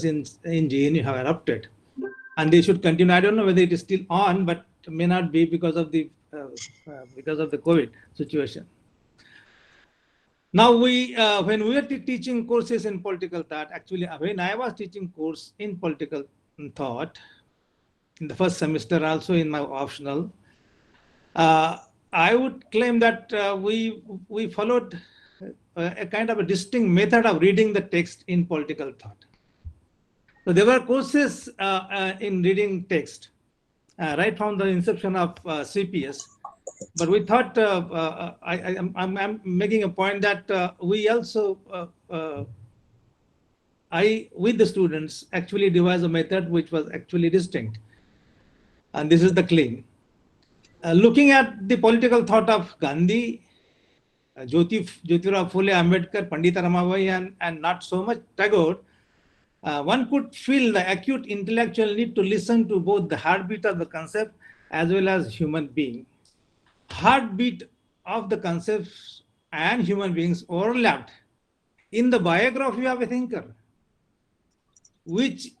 in JNU have erupted, and they should continue. I don't know whether it is still on, but may not be because of the COVID situation. Now when we were teaching courses in political thought, actually when I was teaching course in political thought in the first semester, also in my optional, I would claim that we followed a kind of a distinct method of reading the text in political thought. So there were courses in reading text right from the inception of CPS. But we thought, I'm making a point that we also, with the students, actually devised a method which was actually distinct. And this is the claim. Looking at the political thought of Gandhi, Jyotirao Phule, Ambedkar, Pandita Ramabai, and not so much Tagore, one could feel the acute intellectual need to listen to both the heartbeat of the concept as well as human being. Heartbeat of the concepts and human beings overlapped in the biography of a thinker, which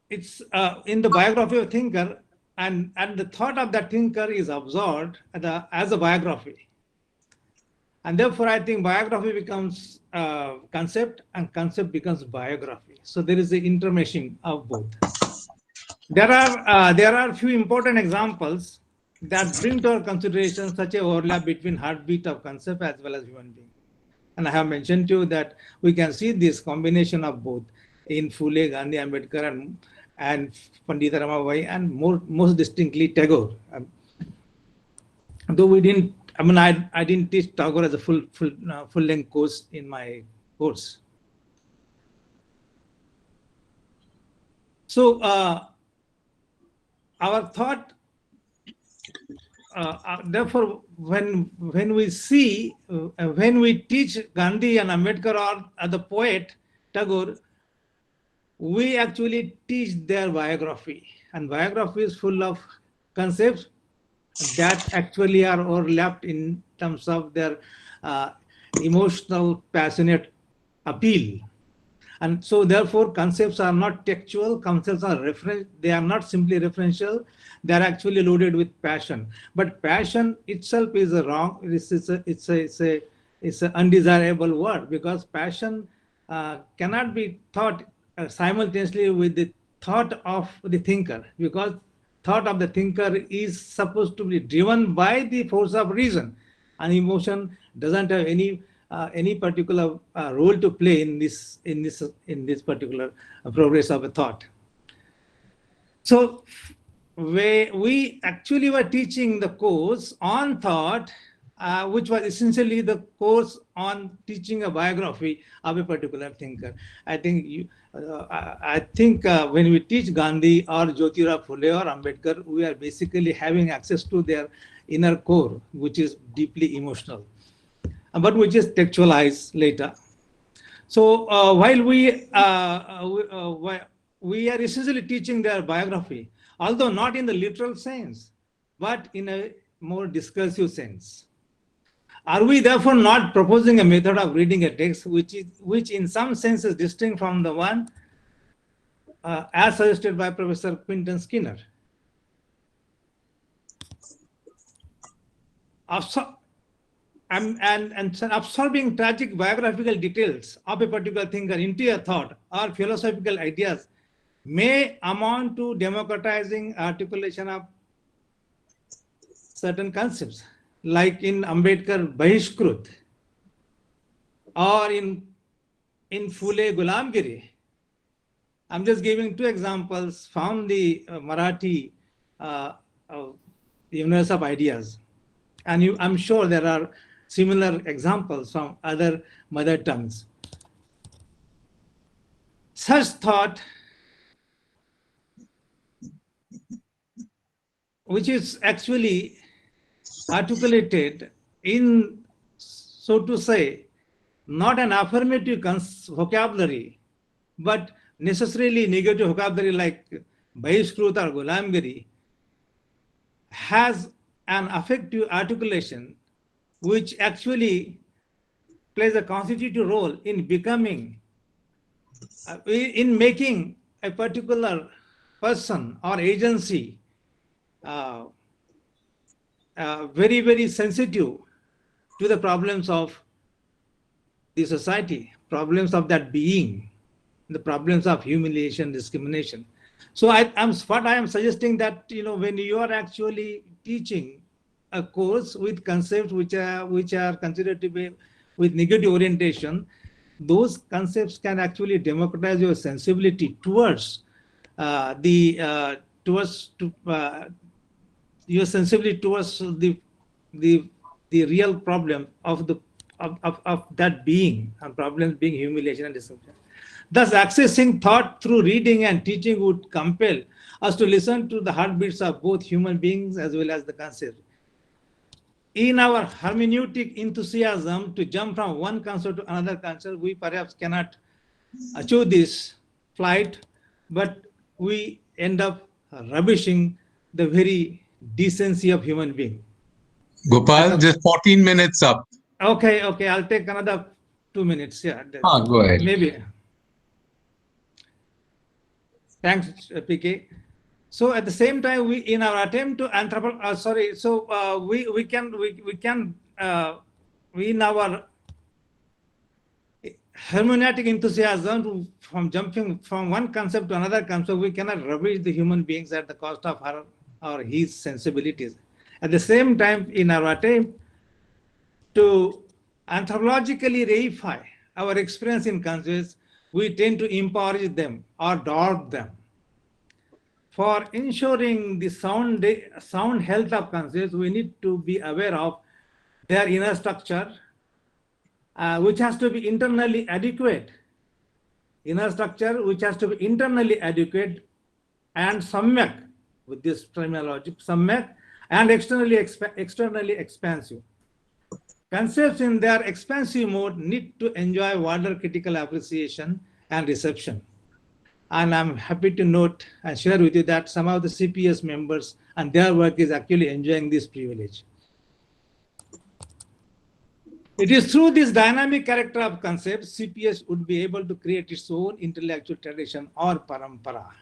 it's in the biography of a thinker, and the thought of that thinker is absorbed as a biography. And therefore, I think biography becomes concept and concept becomes biography. So there is the intermeshing of both. There are a few important examples that bring to our consideration such an overlap between heartbeat of concept as well as human being. And I have mentioned to you that we can see this combination of both in Phule, Gandhi, Ambedkar, and Pandita Ramabai, and most distinctly Tagore. Though we didn't, I didn't teach Tagore as a full-length course in my course. So our thought, therefore, when we see, when we teach Gandhi and Ambedkar or the poet Tagore, we actually teach their biography, and biography is full of concepts that actually are overlapped in terms of their emotional, passionate appeal. And so therefore concepts are not textual, concepts are they are not simply referential, they are actually loaded with passion. But passion itself is wrong, it's an undesirable word, because passion cannot be thought simultaneously with the thought of the thinker, because thought of the thinker is supposed to be driven by the force of reason, and emotion doesn't have any particular role to play in this particular progress of a thought. So we actually were teaching the course on thought, which was essentially the course on teaching a biography of a particular thinker. I think when we teach Gandhi or Jyotirao Phule or Ambedkar, we are basically having access to their inner core, which is deeply emotional, but which is textualized later. So while we are essentially teaching their biography, although not in the literal sense, but in a more discursive sense. Are we therefore not proposing a method of reading a text which in some sense is distinct from the one as suggested by Professor Quinton Skinner? And absorbing tragic biographical details of a particular thinker into a thought or philosophical ideas may amount to democratizing articulation of certain concepts, like in Ambedkar Bahishkrut, or in Phule Gulamgiri. I'm just giving two examples from the Marathi Universe of Ideas. And I'm sure there are similar examples from other mother tongues. Such thought, which is actually articulated in, so to say, not an affirmative vocabulary, but necessarily negative vocabulary like Bahishkrut or Gulamgiri, has an affective articulation which actually plays a constitutive role in becoming, in making a particular person or agency very, very sensitive to the problems of the society, problems of that being, the problems of humiliation, discrimination. So what I am suggesting that, when you are actually teaching a course with concepts which are considered to be with negative orientation, those concepts can actually democratize your sensibility towards your sensibility towards the real problem of that being, and problems being humiliation and discrimination. Thus, accessing thought through reading and teaching would compel us to listen to the heartbeats of both human beings as well as the concept. In our hermeneutic enthusiasm to jump from one concept to another concept, we perhaps cannot achieve this flight, but we end up rubbishing the very decency of human being. Gopal, just 14 minutes up. Okay, I'll take another 2 minutes. Yeah, go ahead. Maybe. Thanks, PK. So at the same time, we in our attempt to in our hermeneutic enthusiasm from jumping from one concept to another concept, we cannot rubbish the human beings at the cost of her or his sensibilities. At the same time, in our attempt to anthropologically reify our experience in concepts, we tend to impoverish them or dwarf them. For ensuring the sound health of concepts, we need to be aware of their inner structure, which has to be internally adequate. Inner structure which has to be internally adequate and samyak, with this terminology, samyak, and externally expansive. Concepts in their expansive mode need to enjoy wider critical appreciation and reception. And I'm happy to note and share with you that some of the CPS members and their work is actually enjoying this privilege. It is through this dynamic character of concepts, CPS would be able to create its own intellectual tradition or parampara.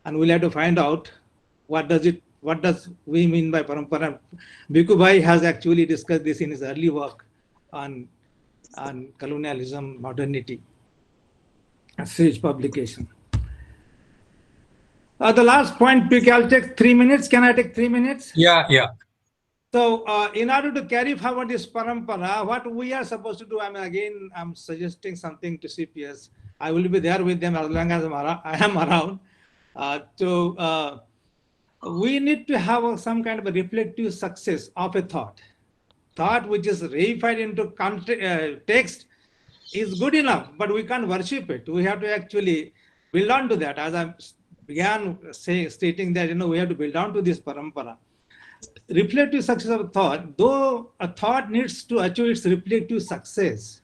And we'll have to find out what does we mean by parampara. Bhikkhu Bhai has actually discussed this in his early work on colonialism, modernity, a sage publication. The last point, PK, I'll take 3 minutes. Can I take 3 minutes? Yeah. So in order to carry forward this parampara, what we are supposed to do, I'm suggesting something to CPS. I will be there with them as long as I am around. We need to have some kind of a reflective success of a thought. Thought which is reified into text is good enough, but we can't worship it. We have to actually build on to that. As I began stating that, we have to build on to this parampara. Reflective success of thought, though a thought needs to achieve its reflective success,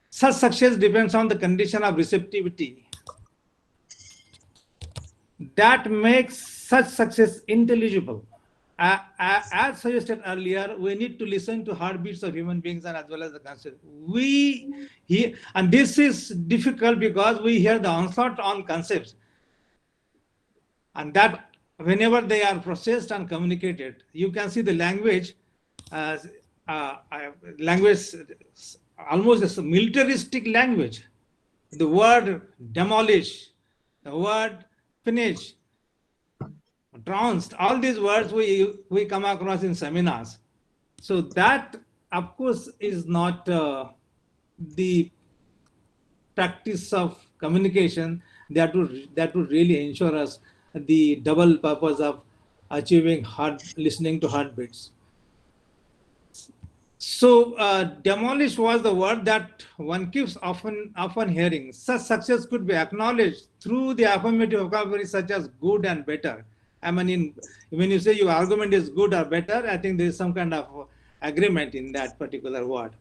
such success depends on the condition of receptivity that makes such success intelligible. As suggested earlier, we need to listen to heartbeats of human beings and as well as the concept. And this is difficult because we hear the onslaught on concepts, and that whenever they are processed and communicated, you can see the language as language almost as a militaristic language. The word demolish, the word finish, trounced, all these words we come across in seminars. So that, of course, is not the practice of communication that would really ensure us the double purpose of achieving listening to heartbeats. So demolish was the word that one keeps often hearing. Such success could be acknowledged through the affirmative vocabulary such as good and better. When you say your argument is good or better, I think there is some kind of agreement in that particular word.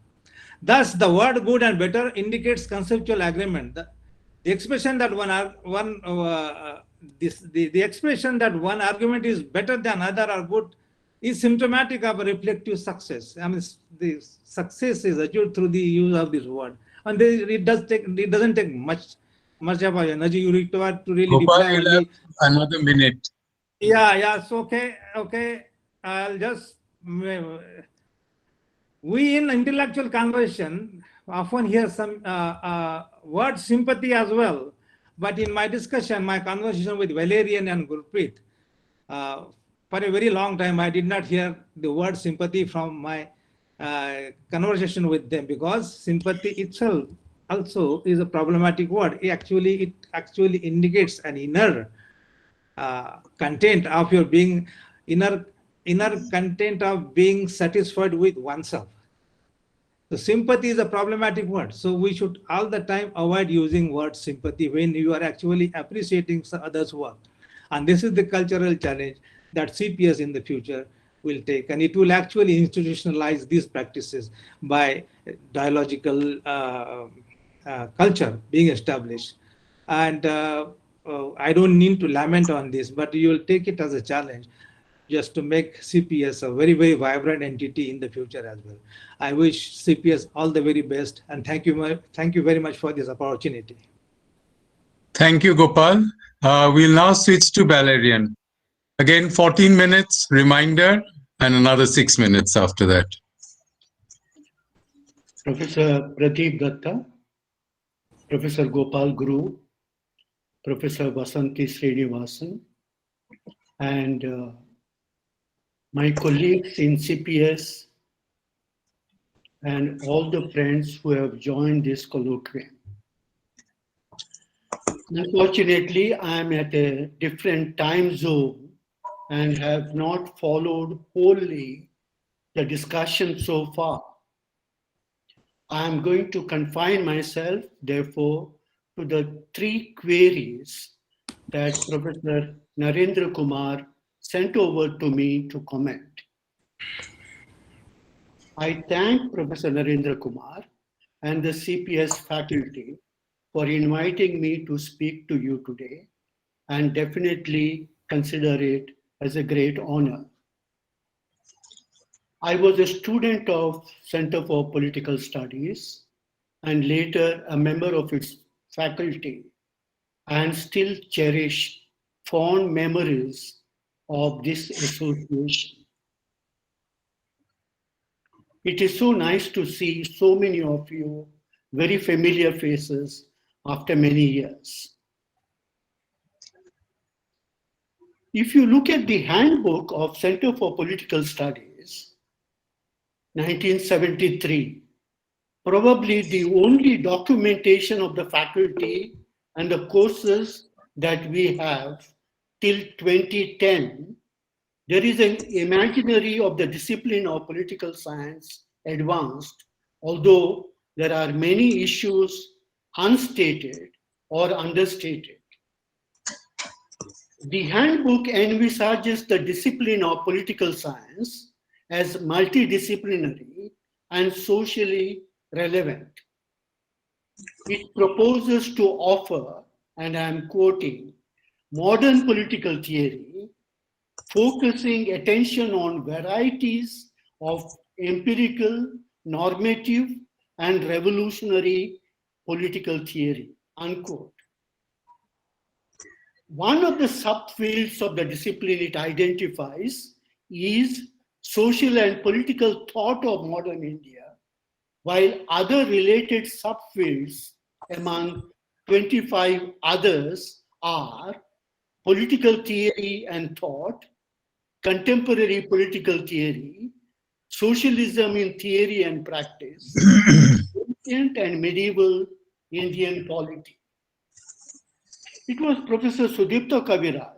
Thus, the word good and better indicates conceptual agreement. The expression that the expression that one argument is better than other or good is symptomatic of a reflective success. I mean, the success is achieved through the use of this word, and it doesn't take much of energy you require to really Gopal, reply you'll have only. another minute. Yeah. So okay. I'll just we in intellectual conversation often hear some word sympathy as well. But in my discussion, my conversation with Valerian and Gurpreet, uh, for a very long time, I did not hear the word sympathy from my conversation with them, because sympathy itself also is a problematic word. It actually indicates an inner content of your being, inner content of being satisfied with oneself. So sympathy is a problematic word. So we should all the time avoid using word sympathy when you are actually appreciating others' work. And this is the cultural challenge that CPS in the future will take. And it will actually institutionalize these practices by dialogical culture being established. And I don't need to lament on this, but you will take it as a challenge just to make CPS a very, very vibrant entity in the future as well. I wish CPS all the very best, and thank you very much for this opportunity. Thank you, Gopal. We'll now switch to Valerian. Again, 14 minutes reminder and another 6 minutes after that. Professor Pradeep Datta, Professor Gopal Guru, Professor Vasanthi Srinivasan, and my colleagues in CPS, and all the friends who have joined this colloquium. Unfortunately, I am at a different time zone and have not followed wholly the discussion so far. I am going to confine myself, therefore, to the 3 queries that Professor Narendra Kumar sent over to me to comment. I thank Professor Narendra Kumar and the CPS faculty for inviting me to speak to you today, and definitely consider it as a great honor. I was a student of Center for Political Studies and later a member of its faculty, and still cherish fond memories of this association. It is so nice to see so many of you very familiar faces after many years. If you look at the handbook of Center for Political Studies, 1973, probably the only documentation of the faculty and the courses that we have till 2010, there is an imaginary of the discipline of political science advanced, although there are many issues unstated or understated. The handbook envisages the discipline of political science as multidisciplinary and socially relevant. It proposes to offer, and I am quoting, modern political theory, focusing attention on varieties of empirical, normative, and revolutionary political theory, unquote. One of the subfields of the discipline it identifies is social and political thought of modern India, while other related subfields among 25 others are political theory and thought, contemporary political theory, socialism in theory and practice, ancient and medieval Indian polity. It was Professor Sudipta Kaviraj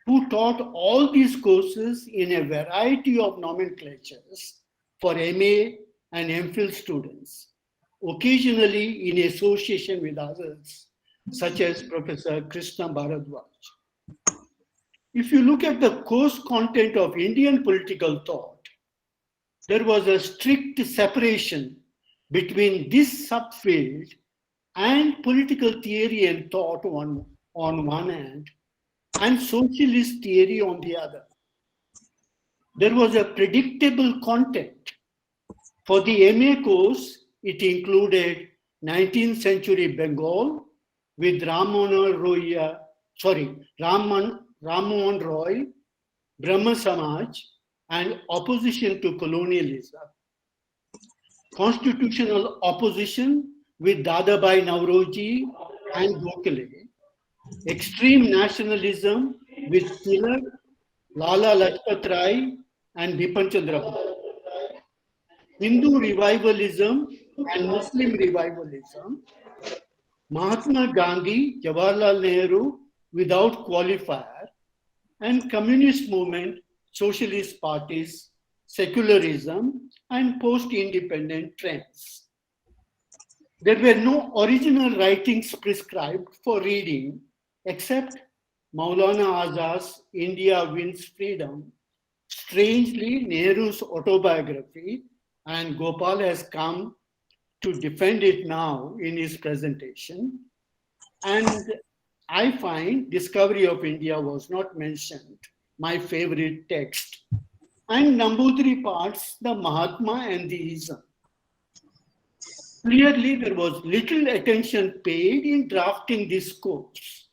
who taught all these courses in a variety of nomenclatures for MA and MPhil students, occasionally in association with others, such as Professor Krishna Bharadwaj. If you look at the course content of Indian political thought, there was a strict separation between this subfield and political theory and thought on one hand, and socialist theory on the other. There was a predictable content. For the MA course, it included 19th century Bengal with Rammohn Roy, Brahma Samaj, and opposition to colonialism. Constitutional opposition with Dadabhai Nauroji and Gokhale. Extreme nationalism with Tilak, Lala Lajpat Rai, and Bipin Chandra Pal. Hindu revivalism and Muslim revivalism. Mahatma Gandhi, Jawaharlal Nehru without qualifier, and communist movement, socialist parties, secularism, and post-independent trends. There were no original writings prescribed for reading except Maulana Azad's India Wins Freedom, strangely Nehru's autobiography, and Gopal has come to defend it now in his presentation. And I find Discovery of India was not mentioned, my favorite text. And Nambudiri parts, the Mahatma and the Ism. Clearly, there was little attention paid in drafting this course.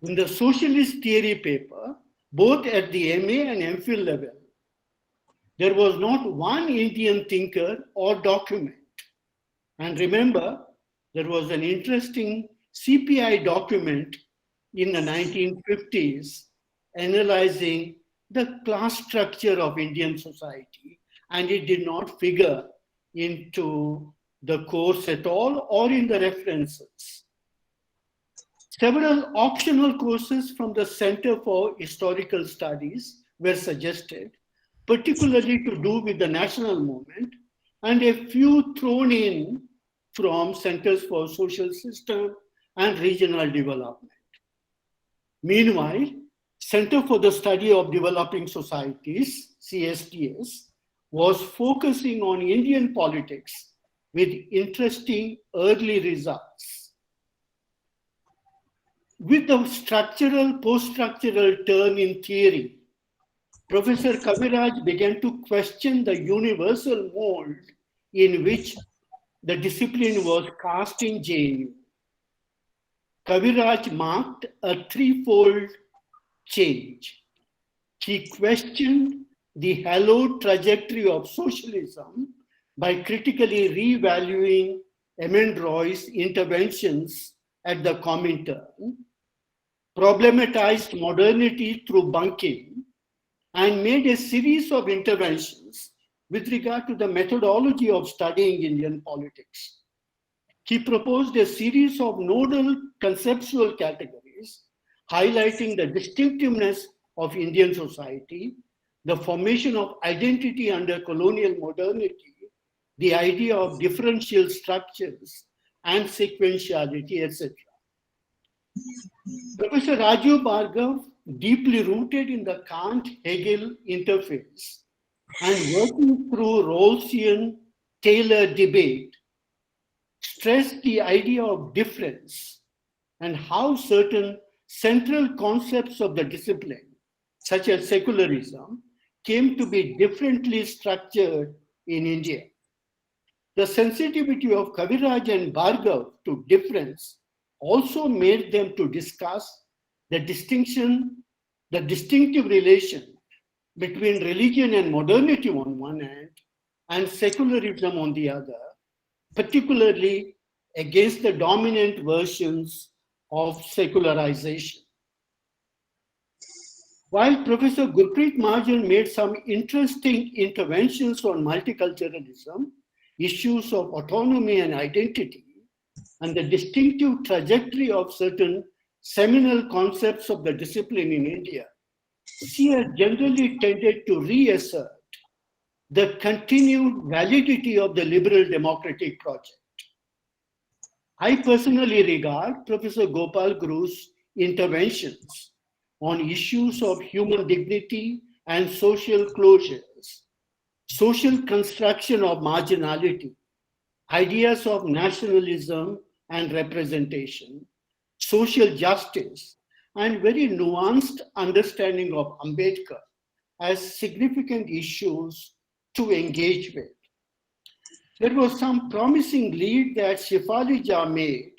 In the socialist theory paper, both at the MA and MPhil level, there was not one Indian thinker or document. And remember, there was an interesting CPI document in the 1950s analyzing the class structure of Indian society, and it did not figure into the course at all or in the references. Several optional courses from the Center for Historical Studies were suggested, particularly to do with the national movement, and a few thrown in from Centers for Social System and Regional Development. Meanwhile, Center for the Study of Developing Societies, CSTS, was focusing on Indian politics with interesting early results. With the structural, post-structural turn in theory, Professor Kaviraj began to question the universal mold in which the discipline was cast in JNU. Kaviraj marked a threefold change. He questioned the hallowed trajectory of socialism by critically revaluing M.N. Roy's interventions at the Comintern, problematized modernity through bunking, and made a series of interventions with regard to the methodology of studying Indian politics. He proposed a series of nodal conceptual categories highlighting the distinctiveness of Indian society, the formation of identity under colonial modernity, the idea of differential structures and sequentiality, etc. Professor Rajiv Bhargav, deeply rooted in the Kant-Hegel interface and working through Rawlsian-Taylor debate, stressed the idea of difference and how certain central concepts of the discipline, such as secularism, came to be differently structured in India. The sensitivity of Kaviraj and Bhargav to difference also made them to discuss the distinctive relation between religion and modernity on one hand and secularism on the other, particularly against the dominant versions of secularization. While Professor Gurpreet Mahajan made some interesting interventions on multiculturalism, issues of autonomy and identity, and the distinctive trajectory of certain seminal concepts of the discipline in India, she has generally tended to reassert the continued validity of the liberal democratic project. I personally regard Professor Gopal Guru's interventions on issues of human dignity and social closures, social construction of marginality, ideas of nationalism and representation, social justice, and very nuanced understanding of Ambedkar as significant issues to engage with. There was some promising lead that Shefali made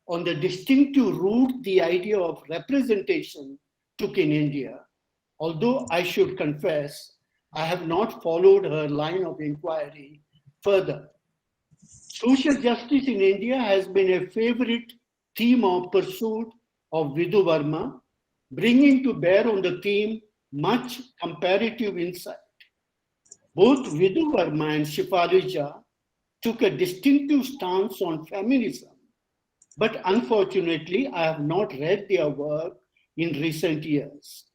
on the distinctive route the idea of representation took in India, although I should confess I have not followed her line of inquiry further. Social justice in India has been a favorite theme of pursuit of Vidhu Verma, bringing to bear on the theme much comparative insight. Both Vidhu Verma and Shefali took a distinctive stance on feminism, but unfortunately, I have not read their work in recent years.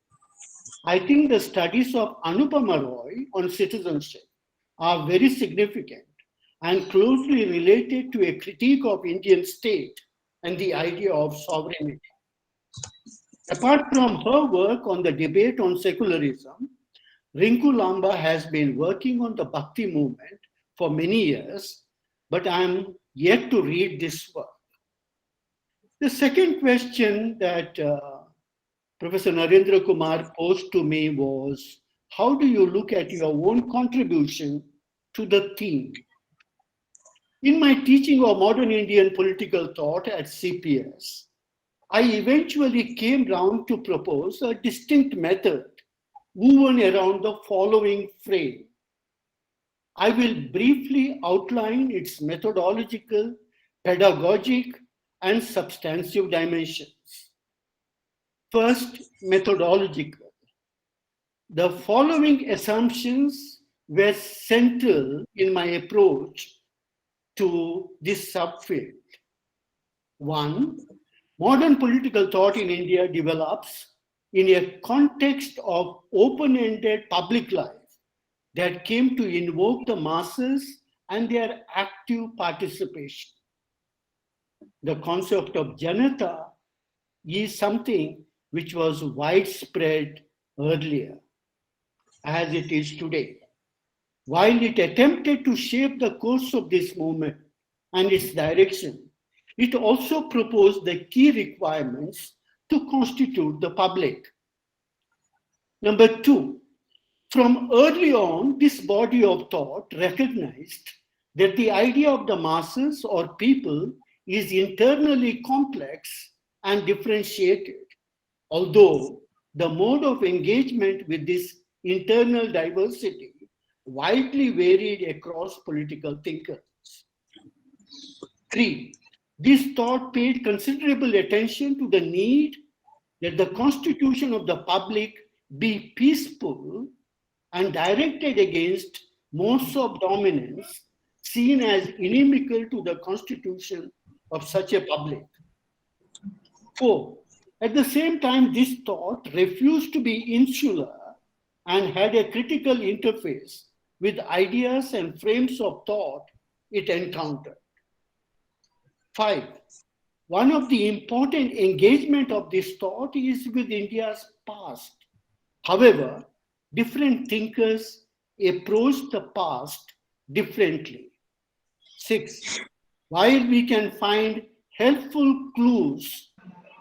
I think the studies of Anupama Roy on citizenship are very significant and closely related to a critique of Indian state and the idea of sovereignty. Apart from her work on the debate on secularism, Rinku Lamba has been working on the Bhakti movement for many years, but I am yet to read this work. The second question that Professor Narendra Kumar posed to me was, how do you look at your own contribution to the theme? In my teaching of modern Indian political thought at CPS, I eventually came round to propose a distinct method woven around the following frame. I will briefly outline its methodological, pedagogic, and substantive dimensions. First, methodological. The following assumptions were central in my approach to this subfield. One, modern political thought in India develops in a context of open-ended public life that came to invoke the masses and their active participation. The concept of Janata is something which was widespread earlier, as it is today. While it attempted to shape the course of this movement and its direction, it also proposed the key requirements to constitute the public. Number two, from early on, this body of thought recognized that the idea of the masses or people is internally complex and differentiated, although the mode of engagement with this internal diversity widely varied across political thinkers. Three, this thought paid considerable attention to the need that the constitution of the public be peaceful and directed against modes of dominance seen as inimical to the constitution of such a public. Four, at the same time, this thought refused to be insular and had a critical interface with ideas and frames of thought it encountered. Five, one of the important engagement of this thought is with India's past. However, different thinkers approach the past differently. Six, while we can find helpful clues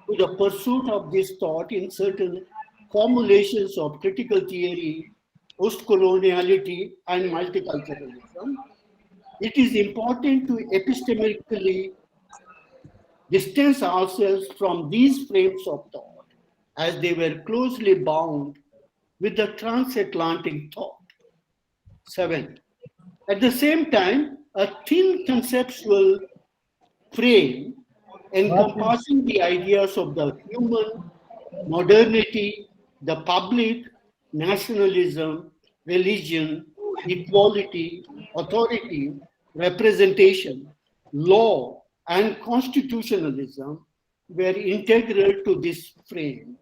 to the pursuit of this thought in certain formulations of critical theory, post-coloniality, and multiculturalism, it is important to epistemically distance ourselves from these frames of thought as they were closely bound with the transatlantic thought. Seven, at the same time, a thin conceptual frame encompassing the ideas of the human, modernity, the public, nationalism, religion, equality, authority, representation, law, and constitutionalism were integral to this frame.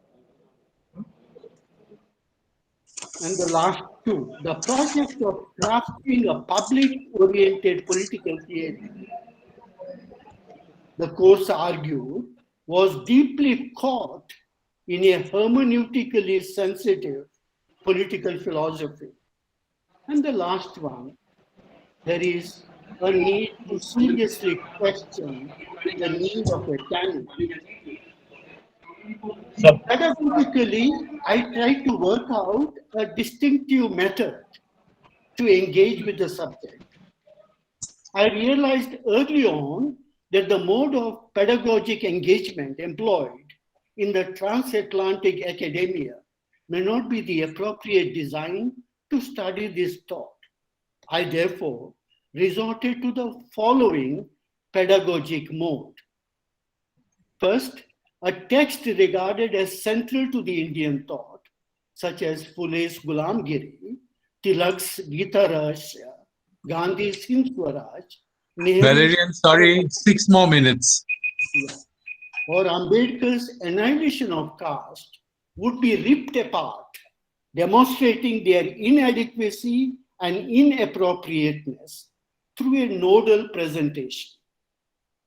And the last two, the process of crafting a public-oriented political theory, the course argued, was deeply caught in a hermeneutically sensitive political philosophy. And the last one, there is a need to seriously question the need of a canon. Pedagogically, I tried to work out a distinctive method to engage with the subject. I realized early on that the mode of pedagogic engagement employed in the transatlantic academia may not be the appropriate design to study this thought. I therefore resorted to the following pedagogic mode. First, a text regarded as central to the Indian thought, such as Phule's Gulamgiri, Tilak's Gita Rahasya, Gandhi's Hind Swaraj, Nehru's Valerian, sorry, 6 more minutes. or Ambedkar's Annihilation of Caste would be ripped apart, demonstrating their inadequacy and inappropriateness through a nodal presentation.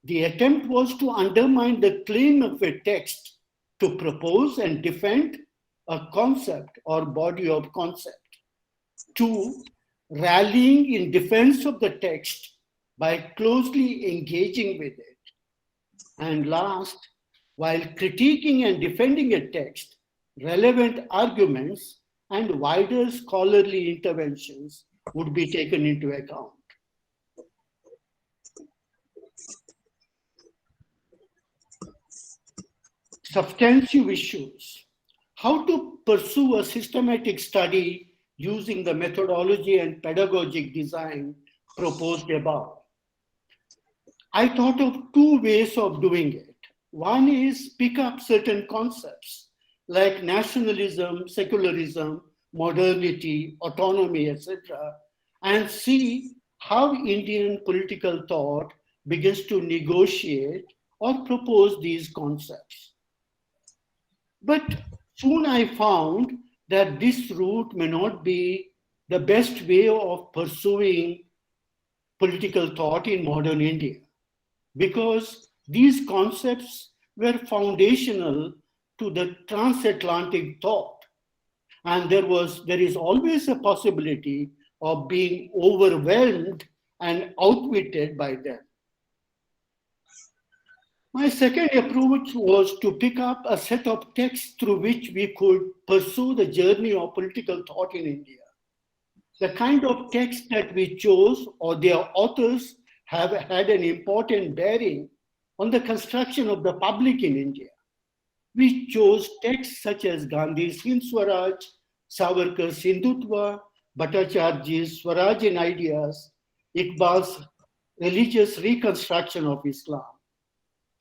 The attempt was to undermine the claim of a text to propose and defend a concept or body of concept. 2, rallying in defense of the text by closely engaging with it. And last, while critiquing and defending a text, relevant arguments and wider scholarly interventions would be taken into account. Substantive issues. How to pursue a systematic study using the methodology and pedagogic design proposed above. I thought of 2 ways of doing it. One is pick up certain concepts like nationalism, secularism, modernity, autonomy, etc., and see how Indian political thought begins to negotiate or propose these concepts. But soon I found that this route may not be the best way of pursuing political thought in modern India, because these concepts were foundational to the transatlantic thought, and there is always a possibility of being overwhelmed and outwitted by them. My second approach was to pick up a set of texts through which we could pursue the journey of political thought in India. The kind of text that we chose or their authors have had an important bearing on the construction of the public in India. We chose texts such as Gandhi's Hind Swaraj, Savarkar's Hindutva, Bhattacharya's Swaraj in Ideas, Iqbal's Religious Reconstruction of Islam,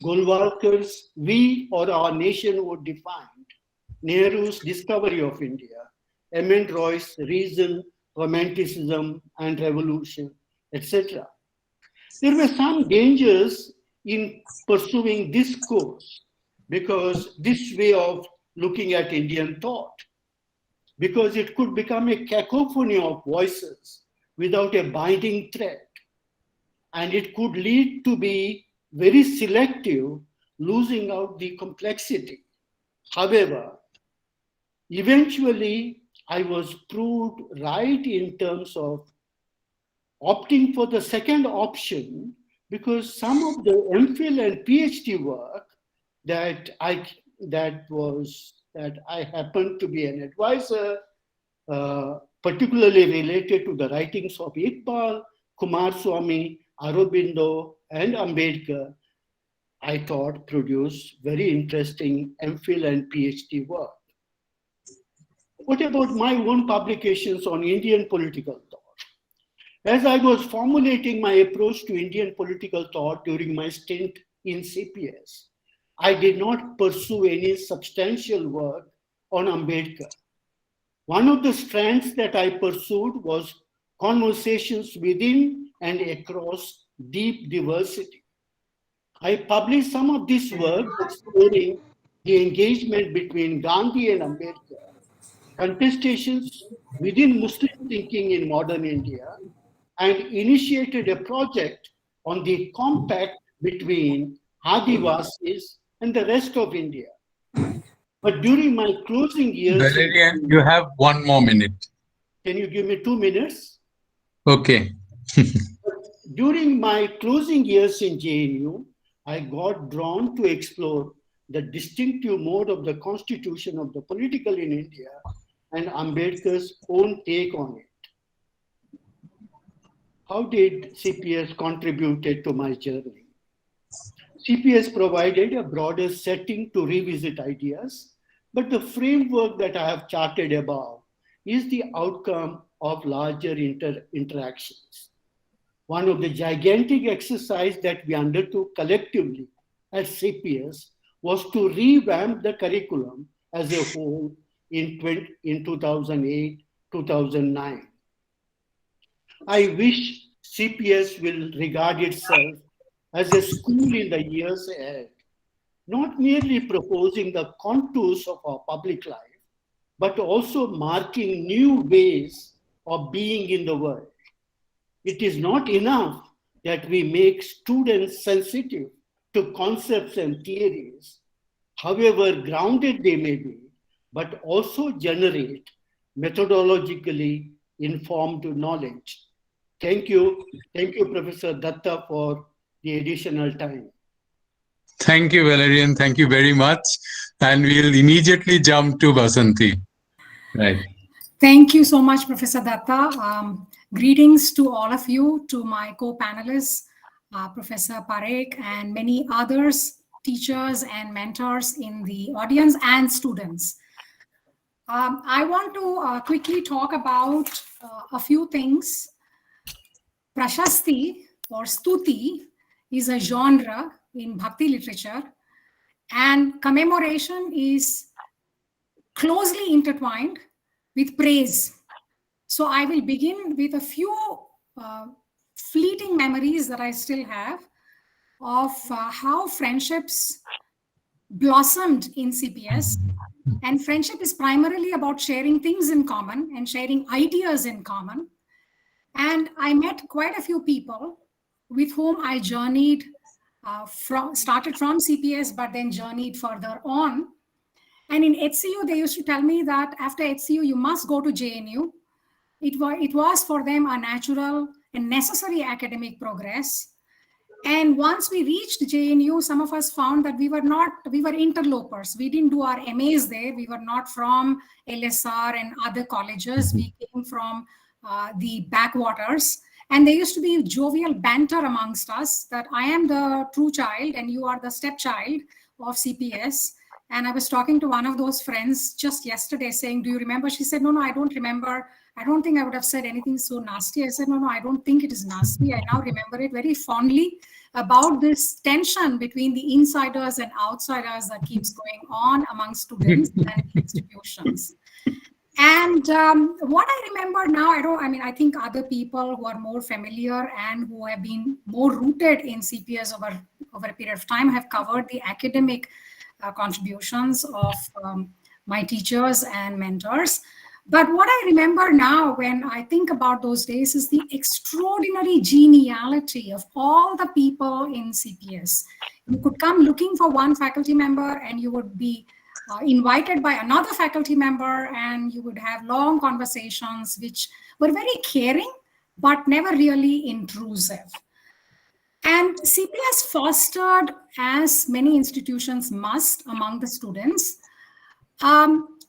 Golwalkar's We or Our Nationhood Defined, Nehru's Discovery of India, M.N. Roy's Reason, Romanticism and Revolution, etc. There were some dangers in pursuing this course, because this way of looking at Indian thought, because it could become a cacophony of voices without a binding thread, and it could lead to be very selective, losing out the complexity. However, eventually I was proved right in terms of opting for the second option, because some of the MPhil and PhD work that I happened to be an advisor, particularly related to the writings of Iqbal, Kumaraswamy, Aurobindo, and Ambedkar, I thought produced very interesting MPhil and PhD work. What about my own publications on Indian political thought? As I was formulating my approach to Indian political thought during my stint in CPS, I did not pursue any substantial work on Ambedkar. One of the strands that I pursued was conversations within and across deep diversity. I published some of this work exploring the engagement between Gandhi and Ambedkar, contestations within Muslim thinking in modern India, and initiated a project on the compact between Adivasis and the rest of India. But during my closing years... Valerian, you have 1 more minute. Can you give me 2 minutes? Okay. During my closing years in JNU, I got drawn to explore the distinctive mode of the constitution of the political in India and Ambedkar's own take on it. How did CPS contribute to my journey? CPS provided a broader setting to revisit ideas, but the framework that I have charted above is the outcome of larger interactions. One of the gigantic exercises that we undertook collectively at CPS was to revamp the curriculum as a whole in 2008-2009. I wish CPS will regard itself as a school in the years ahead, not merely proposing the contours of our public life, but also marking new ways of being in the world. It is not enough that we make students sensitive to concepts and theories, however grounded they may be, but also generate methodologically informed knowledge. Thank you, Professor Datta, for the additional time. Thank you, Valerian. Thank you very much. And we'll immediately jump to Basanti. Right. Thank you so much, Professor Datta. Greetings to all of you, to my co-panelists, Professor Parekh, and many others, teachers and mentors in the audience and students. I want to quickly talk about a few things. Prashasti or Stuti is a genre in Bhakti literature, and commemoration is closely intertwined with praise. So I will begin with a few fleeting memories that I still have of how friendships blossomed in CPS. And friendship is primarily about sharing things in common and sharing ideas in common. And I met quite a few people with whom I journeyed, started from CPS, but then journeyed further on. And in HCU, they used to tell me that after HCU, you must go to JNU. It was for them a natural and necessary academic progress. And once we reached JNU, some of us found that we were interlopers. We didn't do our MAs there. We were not from LSR and other colleges. We came from the backwaters. And there used to be jovial banter amongst us that I am the true child and you are the stepchild of CPS. And I was talking to one of those friends just yesterday saying, do you remember? She said, no, I don't remember. I don't think I would have said anything so nasty. I said, no, I don't think it is nasty. I now remember it very fondly about this tension between the insiders and outsiders that keeps going on among students and institutions. And what I remember now, I think other people who are more familiar and who have been more rooted in CPS over a period of time have covered the academic contributions of my teachers and mentors. But what I remember now when I think about those days is the extraordinary geniality of all the people in CPS. You could come looking for one faculty member and you would be invited by another faculty member and you would have long conversations which were very caring but never really intrusive. And CPS fostered, as many institutions must among the students,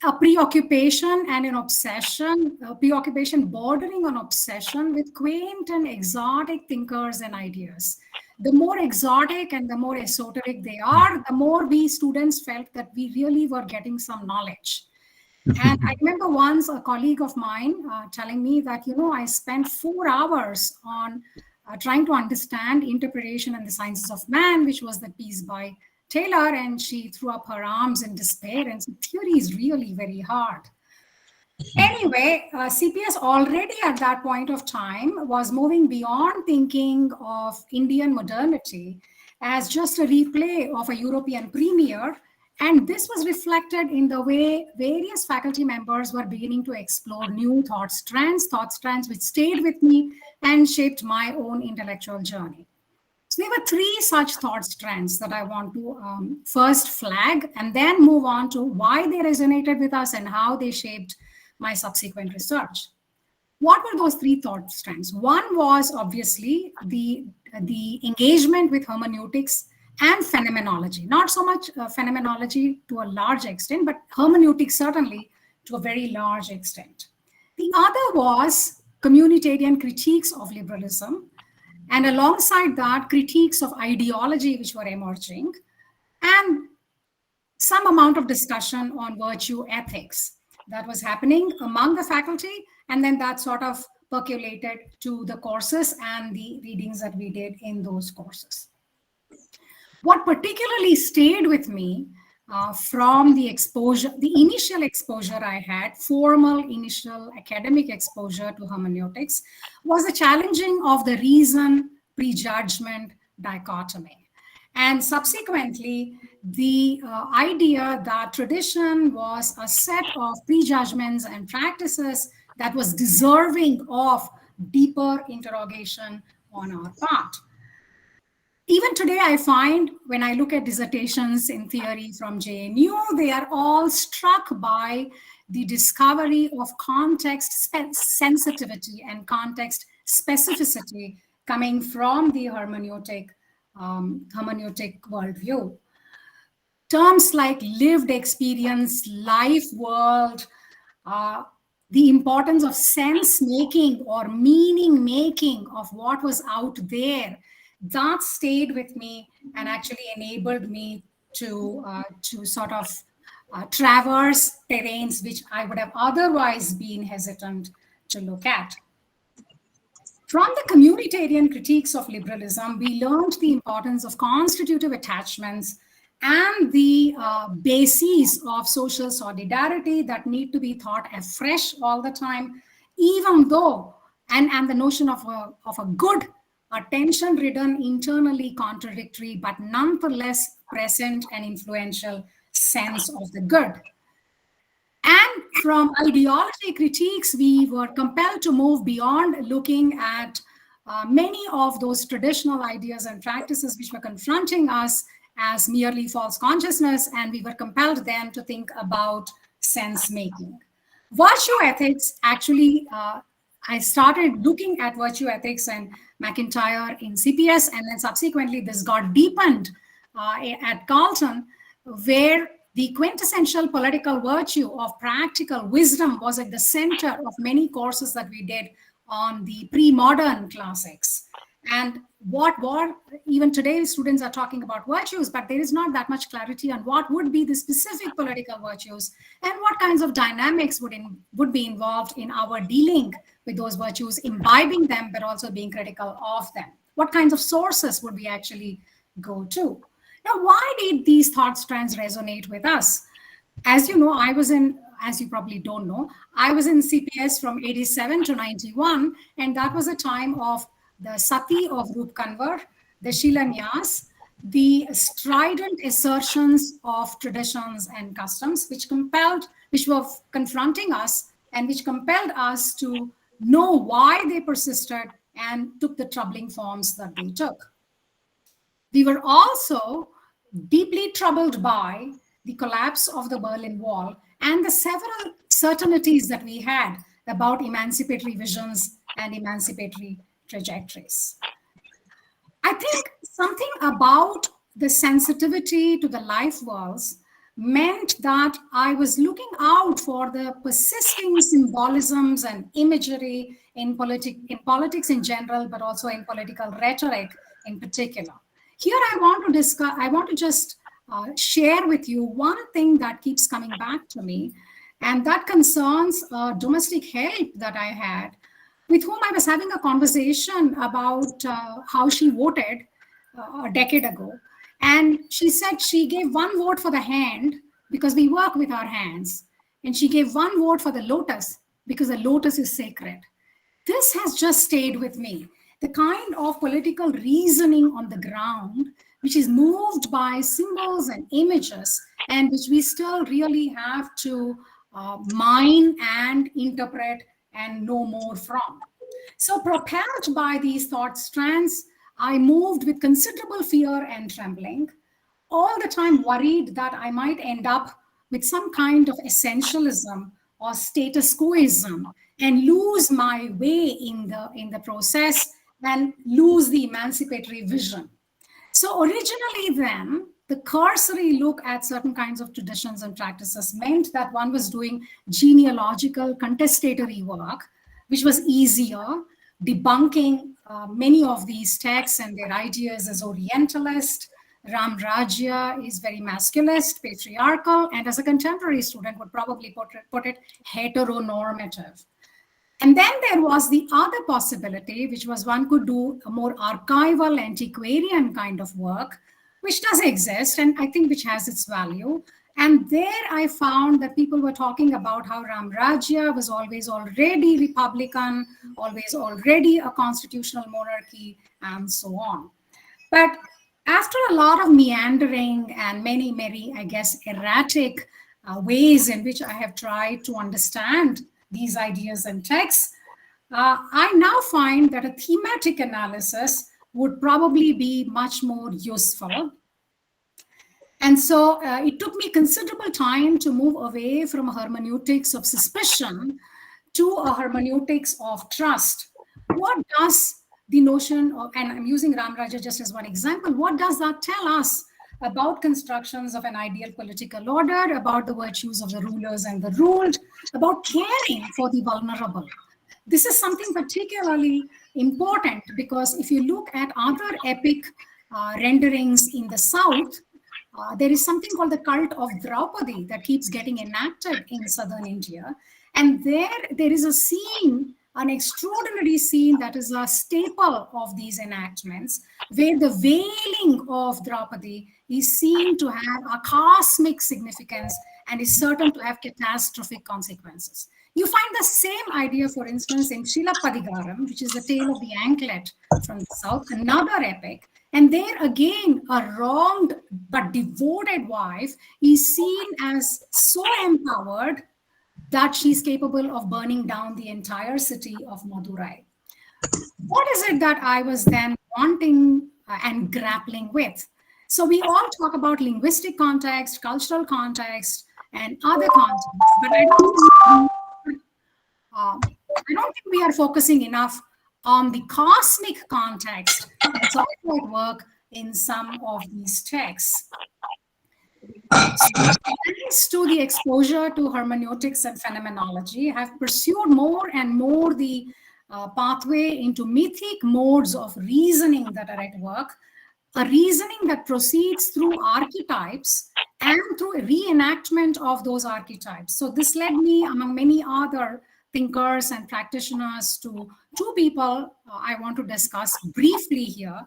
a preoccupation and an obsession, a preoccupation bordering on obsession with quaint and exotic thinkers and ideas. The more exotic and the more esoteric they are, the more we students felt that we really were getting some knowledge. And I remember once a colleague of mine telling me that, I spent 4 hours on trying to understand Interpretation and the Sciences of Man, which was the piece by Taylor, and she threw up her arms in despair and said, theory is really very hard. Anyway, CPS already at that point of time was moving beyond thinking of Indian modernity as just a replay of a European premiere. And this was reflected in the way various faculty members were beginning to explore new thought strands which stayed with me and shaped my own intellectual journey. So there were 3 such thought strands that I want to first flag and then move on to why they resonated with us and how they shaped my subsequent research. What were those 3 thought strands? One was obviously the engagement with hermeneutics and phenomenology. Not so much phenomenology to a large extent, but hermeneutics certainly to a very large extent. The other was communitarian critiques of liberalism, and alongside that, critiques of ideology which were emerging, and some amount of discussion on virtue ethics that was happening among the faculty, and then that sort of percolated to the courses and the readings that we did in those courses. What particularly stayed with me from the exposure, the initial exposure I had, formal initial academic exposure to hermeneutics, was the challenging of the reason prejudgment dichotomy. And subsequently, the idea that tradition was a set of prejudgments and practices that was deserving of deeper interrogation on our part. Even today, I find when I look at dissertations in theory from JNU, they are all struck by the discovery of context sensitivity and context specificity coming from the hermeneutic worldview. Terms like lived experience, life world, the importance of sense making or meaning making of what was out there, that stayed with me and actually enabled me to sort of traverse terrains which I would have otherwise been hesitant to look at. From the communitarian critiques of liberalism, we learned the importance of constitutive attachments and the bases of social solidarity that need to be thought afresh all the time, even though, and the notion of a good, attention-ridden, internally contradictory, but nonetheless present and influential sense of the good. And from ideology critiques, we were compelled to move beyond looking at many of those traditional ideas and practices which were confronting us as merely false consciousness, and we were compelled then to think about sense-making. Virtue ethics, actually, I started looking at virtue ethics and MacIntyre in CPS, and then subsequently this got deepened at Carleton, where the quintessential political virtue of practical wisdom was at the center of many courses that we did on the pre-modern classics. And even today students are talking about virtues, but there is not that much clarity on what would be the specific political virtues and what kinds of dynamics would be involved in our dealing with those virtues, imbibing them, but also being critical of them. What kinds of sources would we actually go to? Now, why did these thought strands resonate with us? As you know, as you probably don't know, I was in CPS from 87 to 91, and that was a time of the Sati of Roop Kanwar, the Shilanyas, the strident assertions of traditions and customs, which were confronting us and which compelled us to know why they persisted and took the troubling forms that they took. We were also deeply troubled by the collapse of the Berlin Wall and the several certainties that we had about emancipatory visions and emancipatory trajectories. I think something about the sensitivity to the life worlds meant that I was looking out for the persisting symbolisms and imagery in politics in general, but also in political rhetoric in particular. Here I want to just share with you one thing that keeps coming back to me, and that concerns domestic help that I had, with whom I was having a conversation about how she voted a decade ago. And she said she gave one vote for the hand because we work with our hands. And she gave one vote for the lotus because the lotus is sacred. This has just stayed with me. The kind of political reasoning on the ground, which is moved by symbols and images, and which we still really have to mine and interpret and know more from. So propelled by these thought strands, I moved with considerable fear and trembling, all the time worried that I might end up with some kind of essentialism or status quoism and lose my way in the process and lose the emancipatory vision. So originally then, the cursory look at certain kinds of traditions and practices meant that one was doing genealogical contestatory work, which was easier, debunking many of these texts and their ideas as Orientalist. Ram Rajya is very masculist, patriarchal, and as a contemporary student would probably put it heteronormative. And then there was the other possibility, which was one could do a more archival, antiquarian kind of work, which does exist, and I think which has its value. And there I found that people were talking about how Ram Rajya was always already Republican, always already a constitutional monarchy, and so on. But after a lot of meandering and many, I guess, erratic ways in which I have tried to understand these ideas and texts, I now find that a thematic analysis would probably be much more useful. And so it took me considerable time to move away from a hermeneutics of suspicion to a hermeneutics of trust. What does the notion of, and I'm using Ram Rajya just as one example, what does that tell us about constructions of an ideal political order, about the virtues of the rulers and the ruled, about caring for the vulnerable? This is something particularly important because if you look at other epic renderings in the South, there is something called the cult of Draupadi that keeps getting enacted in southern India. And there is a scene, an extraordinary scene that is a staple of these enactments, where the veiling of Draupadi is seen to have a cosmic significance and is certain to have catastrophic consequences. You find the same idea, for instance, in Shilapadigaram, which is the tale of the anklet from the south, another epic. And there again, a wronged but devoted wife is seen as so empowered that she's capable of burning down the entire city of Madurai. What is it that I was then wanting and grappling with? So we all talk about linguistic context, cultural context, and other contexts, but I don't think we are focusing enough on the cosmic context that's also at work in some of these texts. So, thanks to the exposure to hermeneutics and phenomenology, I have pursued more and more the pathway into mythic modes of reasoning that are at work, a reasoning that proceeds through archetypes and through a reenactment of those archetypes. So this led me, among many other thinkers and practitioners, to two people I want to discuss briefly here.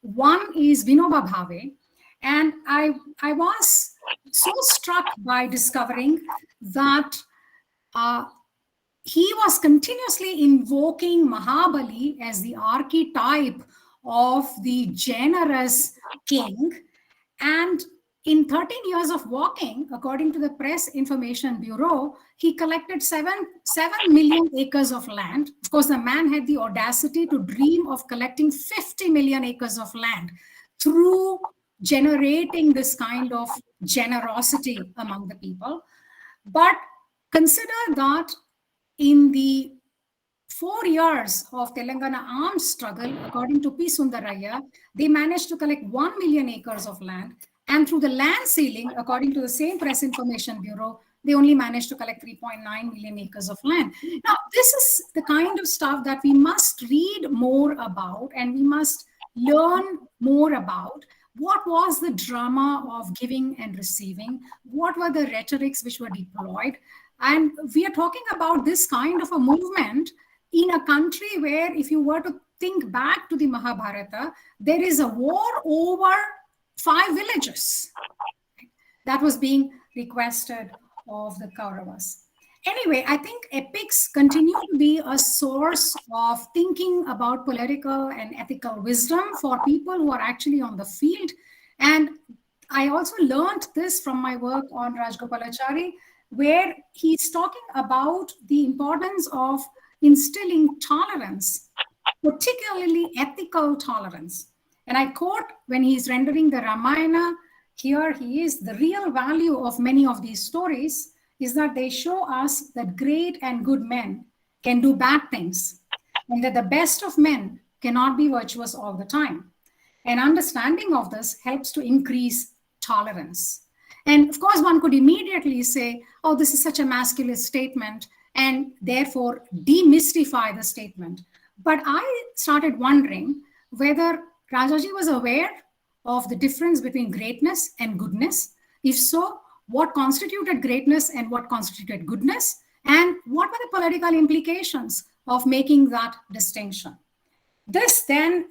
One is Vinoba Bhave, and I was so struck by discovering that he was continuously invoking Mahabali as the archetype of the generous king. And in 13 years of walking, according to the Press Information Bureau, he collected 7 million acres of land. Of course, the man had the audacity to dream of collecting 50 million acres of land through generating this kind of generosity among the people. But consider that in the 4 years of Telangana armed struggle, according to P. Sundaraya, they managed to collect 1 million acres of land. And through the land ceiling, according to the same Press Information Bureau, they only managed to collect 3.9 million acres of land. Now, this is the kind of stuff that we must read more about and we must learn more about. What was the drama of giving and receiving? What were the rhetorics which were deployed? And we are talking about this kind of a movement in a country where, if you were to think back to the Mahabharata, there is a war over 5 villages that was being requested of the Kauravas. Anyway, I think epics continue to be a source of thinking about political and ethical wisdom for people who are actually on the field. And I also learned this from my work on Rajgopalachari, where he's talking about the importance of instilling tolerance, particularly ethical tolerance. And I quote, when he's rendering the Ramayana, here he is, the real value of many of these stories is that they show us that great and good men can do bad things, and that the best of men cannot be virtuous all the time. An understanding of this helps to increase tolerance. And of course, one could immediately say, oh, this is such a masculine statement, and therefore demystify the statement. But I started wondering whether Rajaji was aware of the difference between greatness and goodness. If so, what constituted greatness and what constituted goodness? And what were the political implications of making that distinction? This then,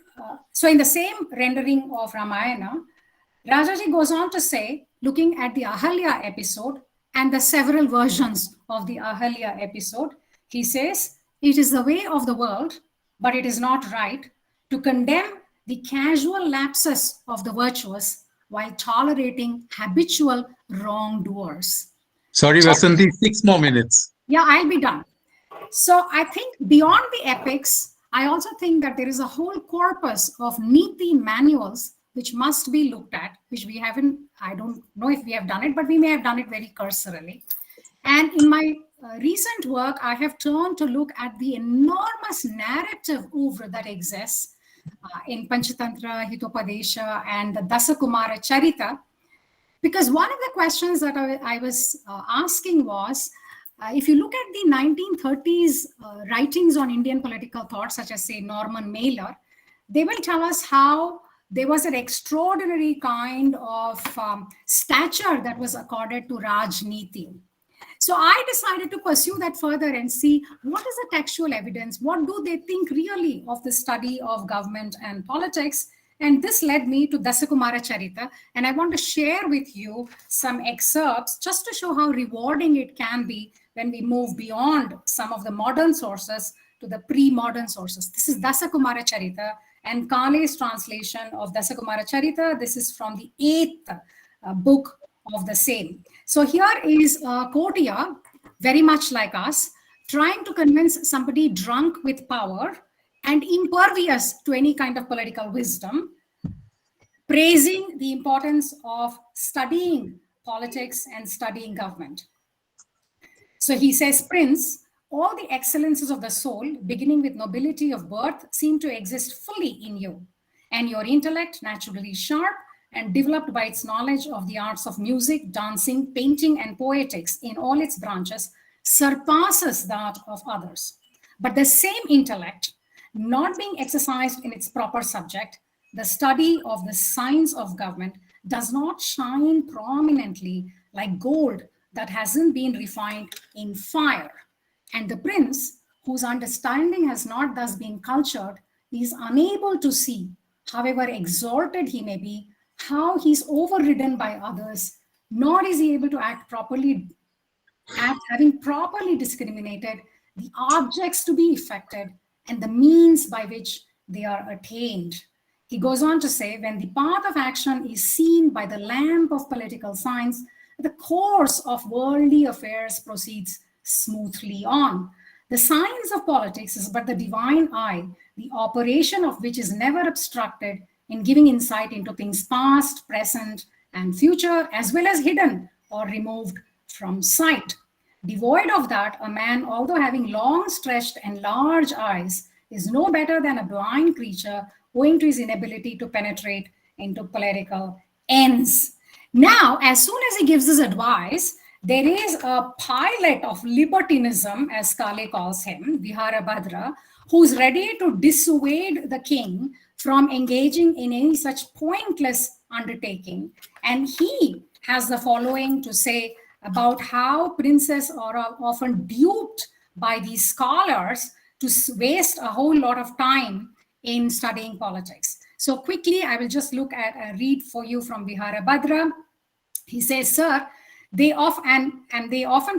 so in the same rendering of Ramayana, Rajaji goes on to say, looking at the Ahalya episode and the several versions of the Ahalya episode, he says, it is the way of the world, but it is not right to condemn the casual lapses of the virtuous while tolerating habitual wrongdoers. Sorry, Vasanti, 6 more minutes. Yeah, I'll be done. So I think beyond the epics, I also think that there is a whole corpus of Niti manuals which must be looked at, which we haven't, I don't know if we have done it, but we may have done it very cursorily. And in my recent work, I have turned to look at the enormous narrative oeuvre that exists in Panchatantra, Hitopadesha, and the Dasakumara Charita, because one of the questions that I was asking was, if you look at the 1930s writings on Indian political thought, such as, say, Norman Mailer, they will tell us how there was an extraordinary kind of stature that was accorded to Rajniti. So I decided to pursue that further and see what is the textual evidence, what do they think really of the study of government and politics. And this led me to Dasakumara Charita. And I want to share with you some excerpts just to show how rewarding it can be when we move beyond some of the modern sources to the pre-modern sources. This is Dasakumara Charita and Kale's translation of Dasakumara Charita. This is from the 8th book of the same. So here is Kotia, very much like us, trying to convince somebody drunk with power and impervious to any kind of political wisdom, praising the importance of studying politics and studying government. So he says, Prince, all the excellences of the soul, beginning with nobility of birth, seem to exist fully in you, and your intellect, naturally sharp and developed by its knowledge of the arts of music, dancing, painting, and poetics in all its branches, surpasses that of others. But the same intellect, not being exercised in its proper subject, the study of the science of government, does not shine prominently like gold that hasn't been refined in fire. And the prince, whose understanding has not thus been cultured, is unable to see, however exalted he may be, how he's overridden by others, nor is he able to act properly, having properly discriminated the objects to be effected and the means by which they are attained. He goes on to say, when the path of action is seen by the lamp of political science, the course of worldly affairs proceeds smoothly on. The science of politics is but the divine eye, the operation of which is never obstructed in giving insight into things past, present, and future, as well as hidden or removed from sight. Devoid of that, a man, although having long stretched and large eyes, is no better than a blind creature owing to his inability to penetrate into political ends. Now, as soon as he gives his advice, there is a pilot of libertinism, as Kale calls him, Viharabhadra, who's ready to dissuade the king from engaging in any such pointless undertaking. And he has the following to say about how princes are often duped by these scholars to waste a whole lot of time in studying politics. So quickly, I will just look at a read for you from Viharabhadra. He says, sir, they often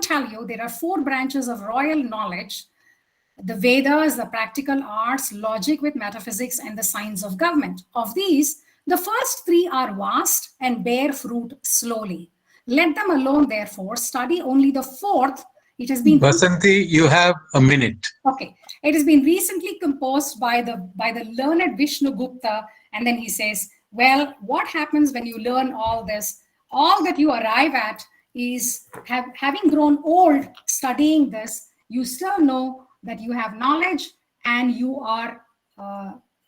tell you there are 4 branches of royal knowledge: the Vedas, the practical arts, logic with metaphysics, and the science of government. Of these, the first 3 are vast and bear fruit slowly. Let them alone, therefore. Study only the 4th. It has been Vasanti, you have a minute. Okay. It has been recently composed by the learned Vishnu Gupta. And then he says, well, what happens when you learn all this? All that you arrive at is, having grown old studying this, you still know that you have knowledge and you are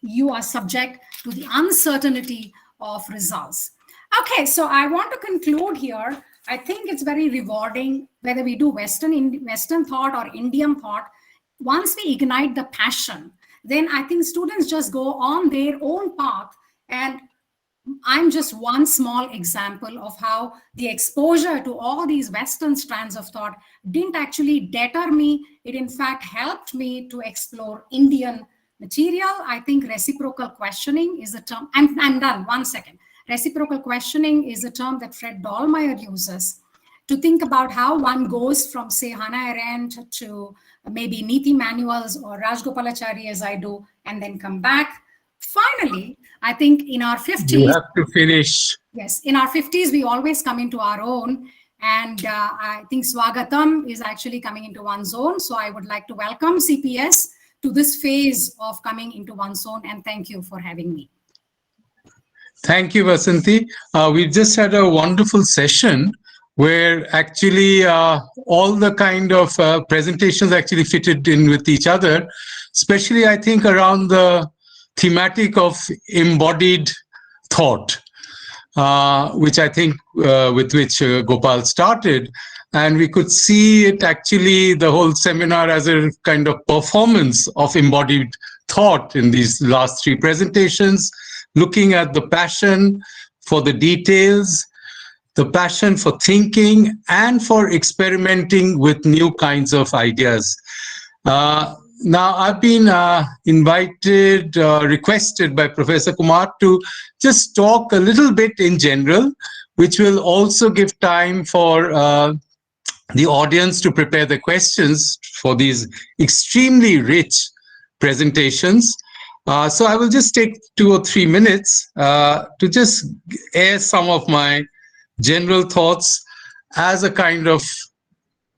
you are subject to the uncertainty of results. Okay, so I want to conclude here. I think it's very rewarding whether we do Western thought or Indian thought. Once we ignite the passion, then I think students just go on their own path. And I'm just one small example of how the exposure to all these Western strands of thought didn't actually deter me. It in fact helped me to explore Indian material. I think reciprocal questioning is a term. I'm done. 1 second. Reciprocal questioning is a term that Fred Dallmeyer uses to think about how one goes from, say, Hannah Arendt to maybe Niti manuals or Rajgopalachari as I do, and then come back. Finally, I think in our 50s... You have to finish. Yes, in our 50s, we always come into our own. And I think Swagatam is actually coming into one's own. So I would like to welcome CPS to this phase of coming into one's own. And thank you for having me. Thank you, Vasanthi. We've just had a wonderful session where actually all the kind of presentations actually fitted in with each other, especially I think around the thematic of embodied thought, which I think with which Gopal started. And we could see it actually, the whole seminar, as a kind of performance of embodied thought in these last three presentations, looking at the passion for the details, the passion for thinking, and for experimenting with new kinds of ideas. Now, I've been requested by Professor Kumar to just talk a little bit in general, which will also give time for the audience to prepare the questions for these extremely rich presentations. So I will just take 2 or 3 minutes to just air some of my general thoughts as a kind of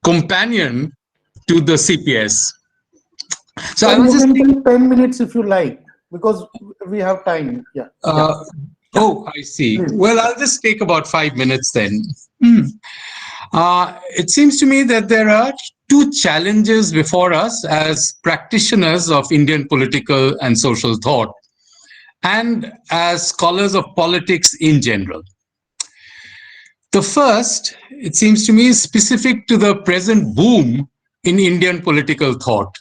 companion to the CPS. So I will just take 10 minutes if you like, because we have time. Yeah. Oh, I see. Well, I'll just take about 5 minutes then. It seems to me that there are 2 challenges before us as practitioners of Indian political and social thought, and as scholars of politics in general. The first, it seems to me, is specific to the present boom in Indian political thought.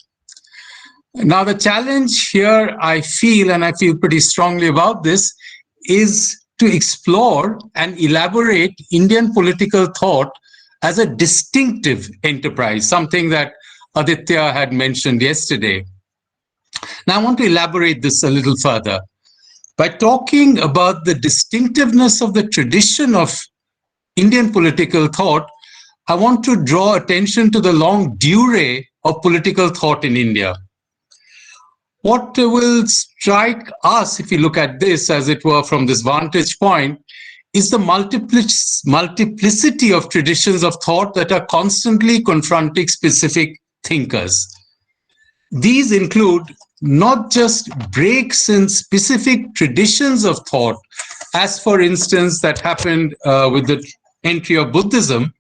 Now, the challenge here, I feel, and I feel pretty strongly about this, is to explore and elaborate Indian political thought as a distinctive enterprise, something that Aditya had mentioned yesterday. Now, I want to elaborate this a little further. By talking about the distinctiveness of the tradition of Indian political thought, I want to draw attention to the long durée of political thought in India. What will strike us, if you look at this, as it were, from this vantage point, is the multiplicity of traditions of thought that are constantly confronting specific thinkers. These include not just breaks in specific traditions of thought, as for instance that happened with the entry of Buddhism,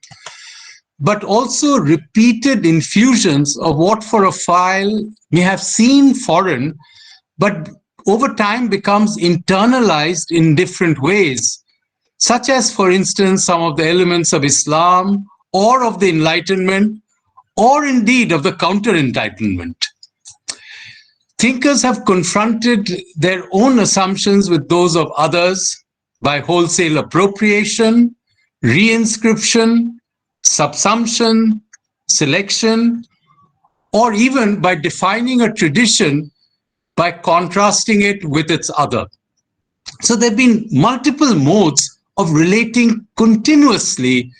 but also repeated infusions of what for a while may have seemed foreign, but over time becomes internalized in different ways, such as, for instance, some of the elements of Islam or of the Enlightenment, or indeed of the counter-Enlightenment. Thinkers have confronted their own assumptions with those of others by wholesale appropriation, reinscription, subsumption, selection, or even by defining a tradition by contrasting it with its other. So there have been multiple modes of relating continuously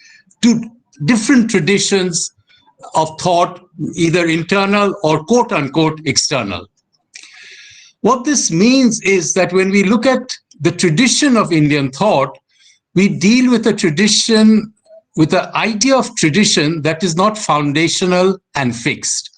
to different traditions of thought, either internal or quote-unquote external. What this means is that when we look at the tradition of Indian thought, we deal with a tradition, with the idea of tradition that is not foundational and fixed.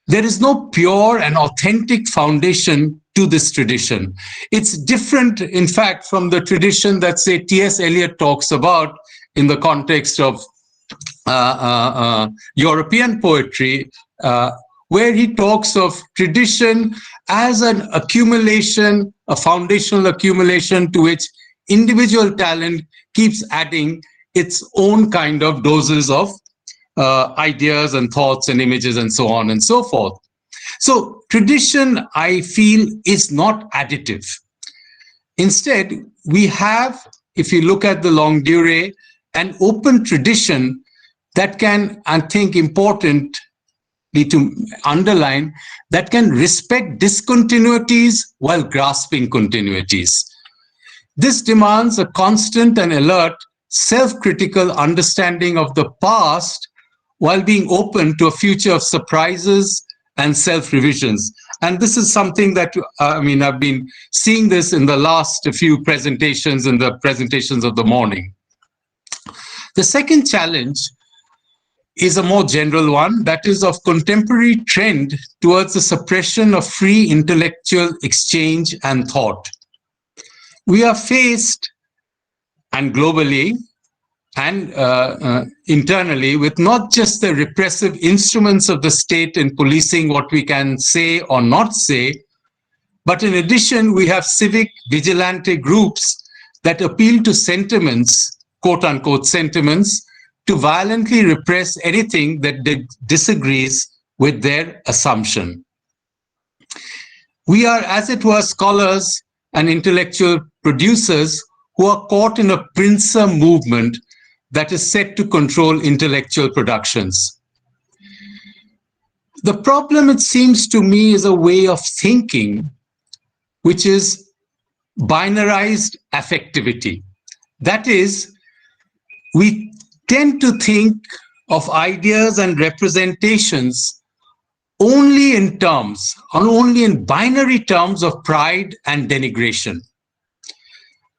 There is no pure and authentic foundation to this tradition. It's different, in fact, from the tradition that, say, T.S. Eliot talks about in the context of European poetry, where he talks of tradition as an accumulation, a foundational accumulation to which individual talent keeps adding its own kind of doses of ideas and thoughts and images and so on and so forth. So tradition, I feel, is not additive. Instead, we have, if you look at the longue durée, an open tradition that can, I think, importantly to underline, that can respect discontinuities while grasping continuities. This demands a constant and alert, self-critical understanding of the past while being open to a future of surprises and self-revisions. And this is something that, I've been seeing this in the last few presentations, in the presentations of the morning. The second challenge is a more general one, that is of contemporary trend towards the suppression of free intellectual exchange and thought. We are faced, and globally and internally, with not just the repressive instruments of the state in policing what we can say or not say, but in addition, we have civic vigilante groups that appeal to sentiments, quote unquote sentiments, to violently repress anything that disagrees with their assumption. We are, as it were, scholars and intellectual producers who are caught in a pincer movement that is set to control intellectual productions. The problem, it seems to me, is a way of thinking which is binarized affectivity. That is, we tend to think of ideas and representations only in terms, or only in binary terms of pride and denigration.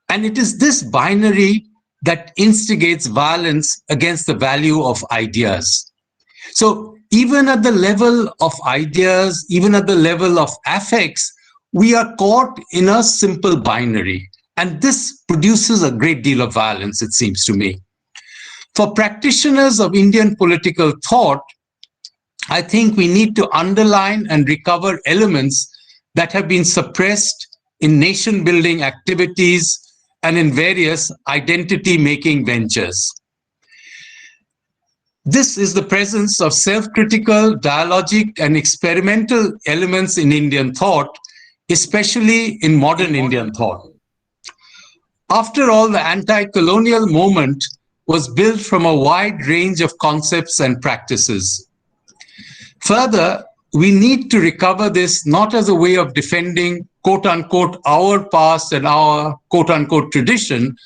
And it is this binary that instigates violence against the value of ideas. So even at the level of ideas, even at the level of affects, we are caught in a simple binary. And this produces a great deal of violence, it seems to me. For practitioners of Indian political thought, I think we need to underline and recover elements that have been suppressed in nation-building activities and in various identity-making ventures. This is the presence of self-critical, dialogic, and experimental elements in Indian thought, especially in modern Indian thought. After all, the anti-colonial movement was built from a wide range of concepts and practices. Further, we need to recover this not as a way of defending, quote unquote, our past and our, quote unquote, tradition.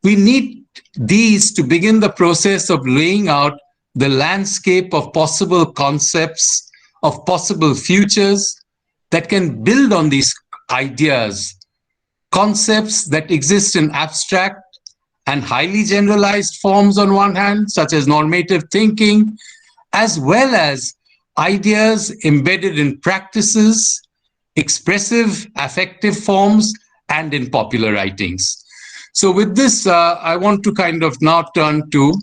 We need these to begin the process of laying out the landscape of possible concepts, of possible futures that can build on these ideas, concepts that exist in abstract and highly generalized forms on one hand, such as normative thinking, as well as ideas embedded in practices, expressive, affective forms, and in popular writings. So with this, I want to kind of now turn to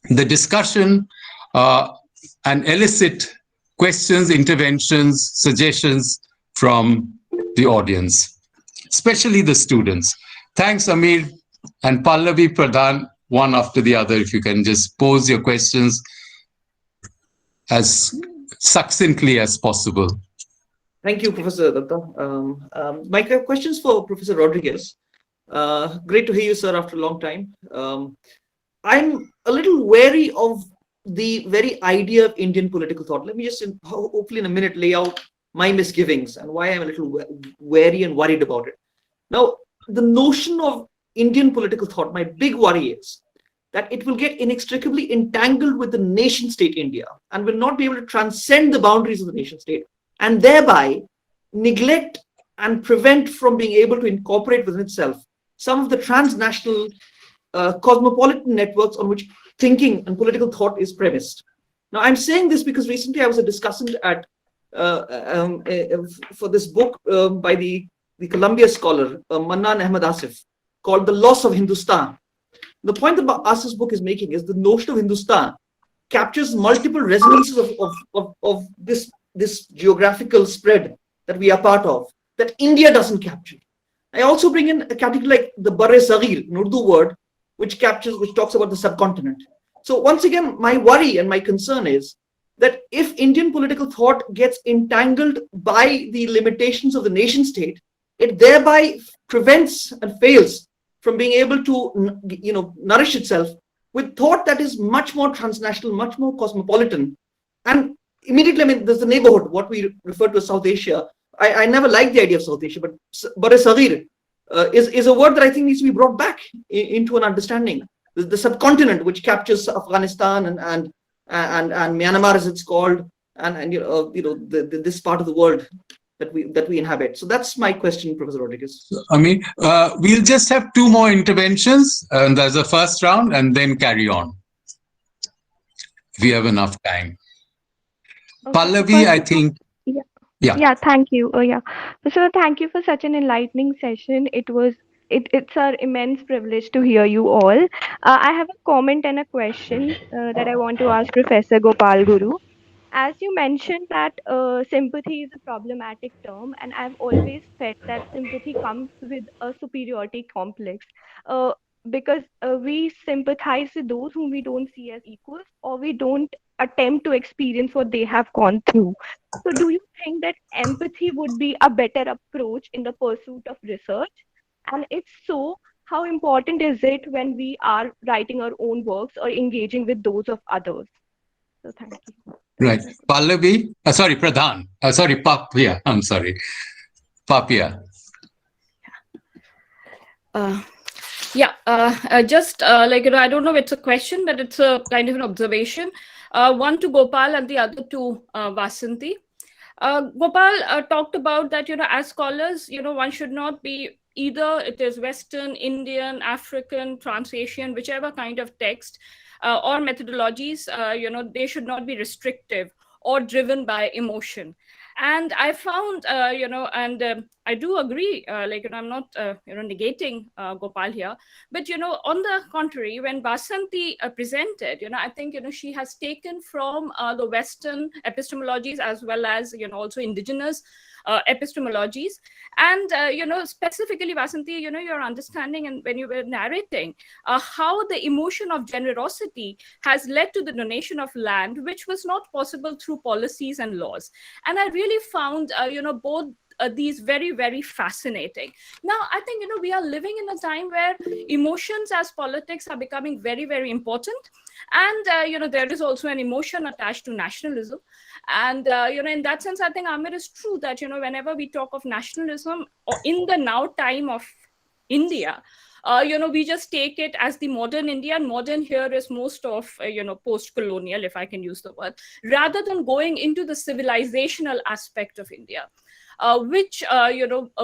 the discussion and elicit questions, interventions, suggestions from the audience, especially the students. Thanks, Amir and Pallavi Pradhan, one after the other, if you can just pose your questions as succinctly as possible. Thank you, Professor Datta. My questions for Professor Rodriguez. Great to hear you, sir, after a long time. I'm a little wary of the very idea of Indian political thought. Let me just, hopefully in a minute, lay out my misgivings and why I'm a little wary and worried about it. Now, the notion of Indian political thought, my big worry is that it will get inextricably entangled with the nation state India and will not be able to transcend the boundaries of the nation state, and thereby neglect and prevent from being able to incorporate within itself some of the transnational cosmopolitan networks on which thinking and political thought is premised. Now, I'm saying this because recently I was a discussant at for this book by the Columbia scholar Mannan Ahmad Asif called The Loss of Hindustan. The point that Asif's book is making is the notion of Hindustan captures multiple resonances of this geographical spread that we are part of, that India doesn't capture. I also bring in a category like the Bar-e-Saghir, an Urdu word, which talks about the subcontinent. So once again, my worry and my concern is that if Indian political thought gets entangled by the limitations of the nation state, it thereby prevents and fails from being able to, nourish itself with thought that is much more transnational, much more cosmopolitan. And immediately, I mean, there's the neighborhood, what we refer to as South Asia. I never liked the idea of South Asia, but Bar-e-Saghir is a word that I think needs to be brought back into an understanding. The subcontinent, which captures Afghanistan and Myanmar, as it's called, and this part of the world that we inhabit. So that's my question, Professor Rodriguez. I mean, we'll just have 2 more interventions, and there's a first round, and then carry on. If we have enough time. Okay. Pallavi, I think. Yeah, thank you. So thank you for such an enlightening session. It's our immense privilege to hear you all. I have a comment and a question that I want to ask Professor Gopal Guru. As you mentioned that sympathy is a problematic term, and I've always felt that sympathy comes with a superiority complex, because we sympathize with those whom we don't see as equals, or we don't attempt to experience what they have gone through. So do you think that empathy would be a better approach in the pursuit of research? And if so, how important is it when we are writing our own works or engaging with those of others? So thank you. Right. Pallavi, sorry, Pradhan. Sorry, Papia. I'm sorry. Papia. Just I don't know if it's a question, but it's a kind of an observation. One to Gopal and the other to Vasanti. Gopal talked about that, as scholars, one should not be either it is Western, Indian, African, Trans-Asian, whichever kind of text or methodologies, they should not be restrictive or driven by emotion. And I found, I do agree, I'm not, negating Gopal here, but, on the contrary, when Vasanti presented, I think, she has taken from the Western epistemologies as well as, also indigenous epistemologies. And, specifically, Vasanti, your understanding and when you were narrating how the emotion of generosity has led to the donation of land, which was not possible through policies and laws. And I really found, both these very, very fascinating. Now, I think, we are living in a time where emotions as politics are becoming very, very important. And, there is also an emotion attached to nationalism. And, in that sense, I think, Amir, is true that, whenever we talk of nationalism or in the now time of India, we just take it as the modern India, and modern here is most of, post-colonial, if I can use the word, rather than going into the civilizational aspect of India. Which,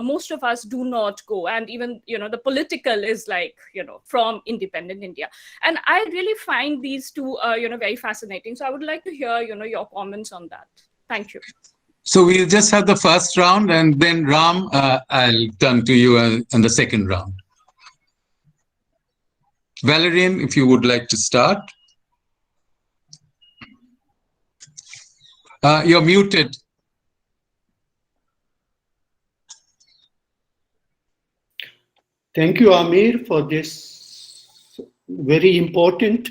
most of us do not go. And even, the political is like, from independent India. And I really find these two, very fascinating. So I would like to hear, your comments on that. Thank you. So we'll just have the first round, and then Ram, I'll turn to you in the second round. Valerian, if you would like to start. You're muted. Thank you, Amir, for this very important,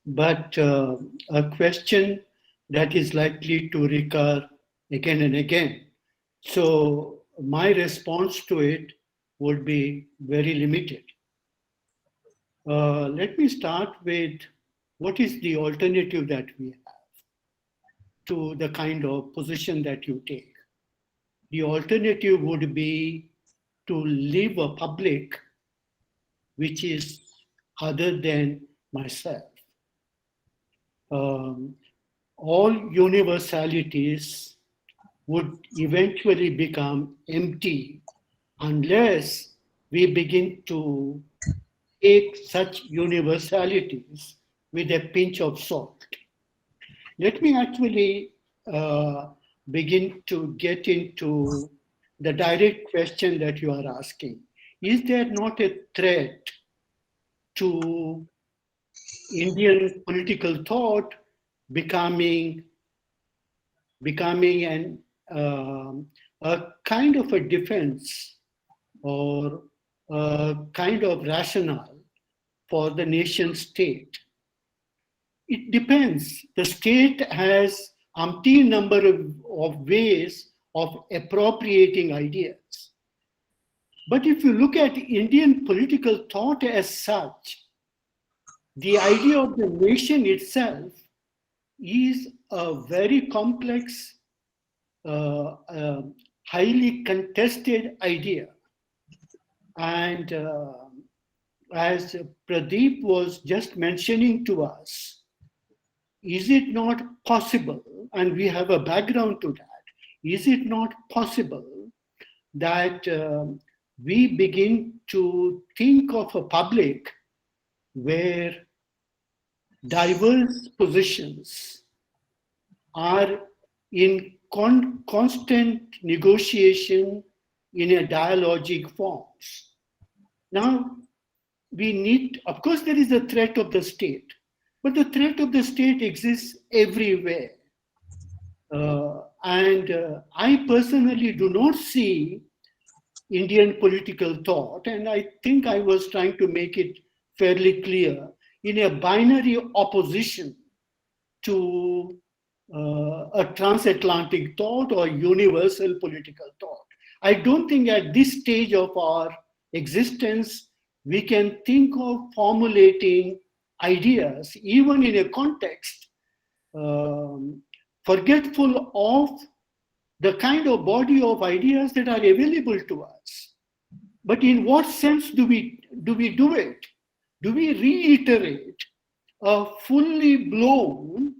but a question that is likely to recur again and again. So my response to it would be very limited. Let me start with what is the alternative that we have to the kind of position that you take. The alternative would be to live a public which is other than myself. All universalities would eventually become empty unless we begin to take such universalities with a pinch of salt. Let me actually begin to get into the direct question that you are asking. Is there not a threat to Indian political thought becoming a kind of a defense or a kind of rationale for the nation state. It depends. The state has umpteen number of ways of appropriating ideas. But if you look at Indian political thought as such, the idea of the nation itself is a very complex, highly contested idea. And as Pradeep was just mentioning to us, is it not possible, and we have a background to that, is it not possible that we begin to think of a public where diverse positions are in constant negotiation in a dialogic forms? Now, we need, of course, there is a threat of the state, but the threat of the state exists everywhere. I personally do not see Indian political thought, and I think I was trying to make it fairly clear, in a binary opposition to a transatlantic thought or universal political thought. I don't think at this stage of our existence we can think of formulating ideas, even in a context forgetful of the kind of body of ideas that are available to us. But in what sense do we do it? Do we reiterate a fully blown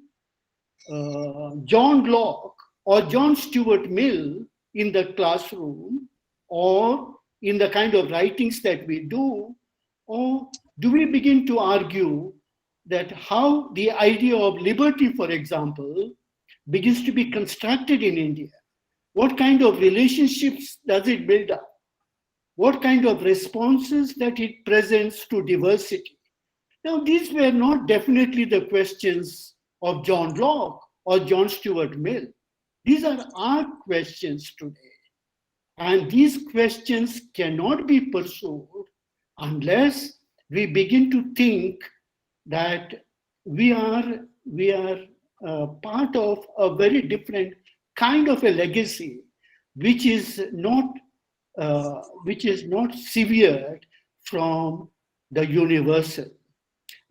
John Locke or John Stuart Mill in the classroom, or in the kind of writings that we do? Or do we begin to argue that how the idea of liberty, for example, begins to be constructed in India? What kind of relationships does it build up? What kind of responses that it presents to diversity? Now, these were not definitely the questions of John Locke or John Stuart Mill. These are our questions today. And these questions cannot be pursued unless we begin to think that we are part of a very different kind of a legacy, which is not severed from the universal.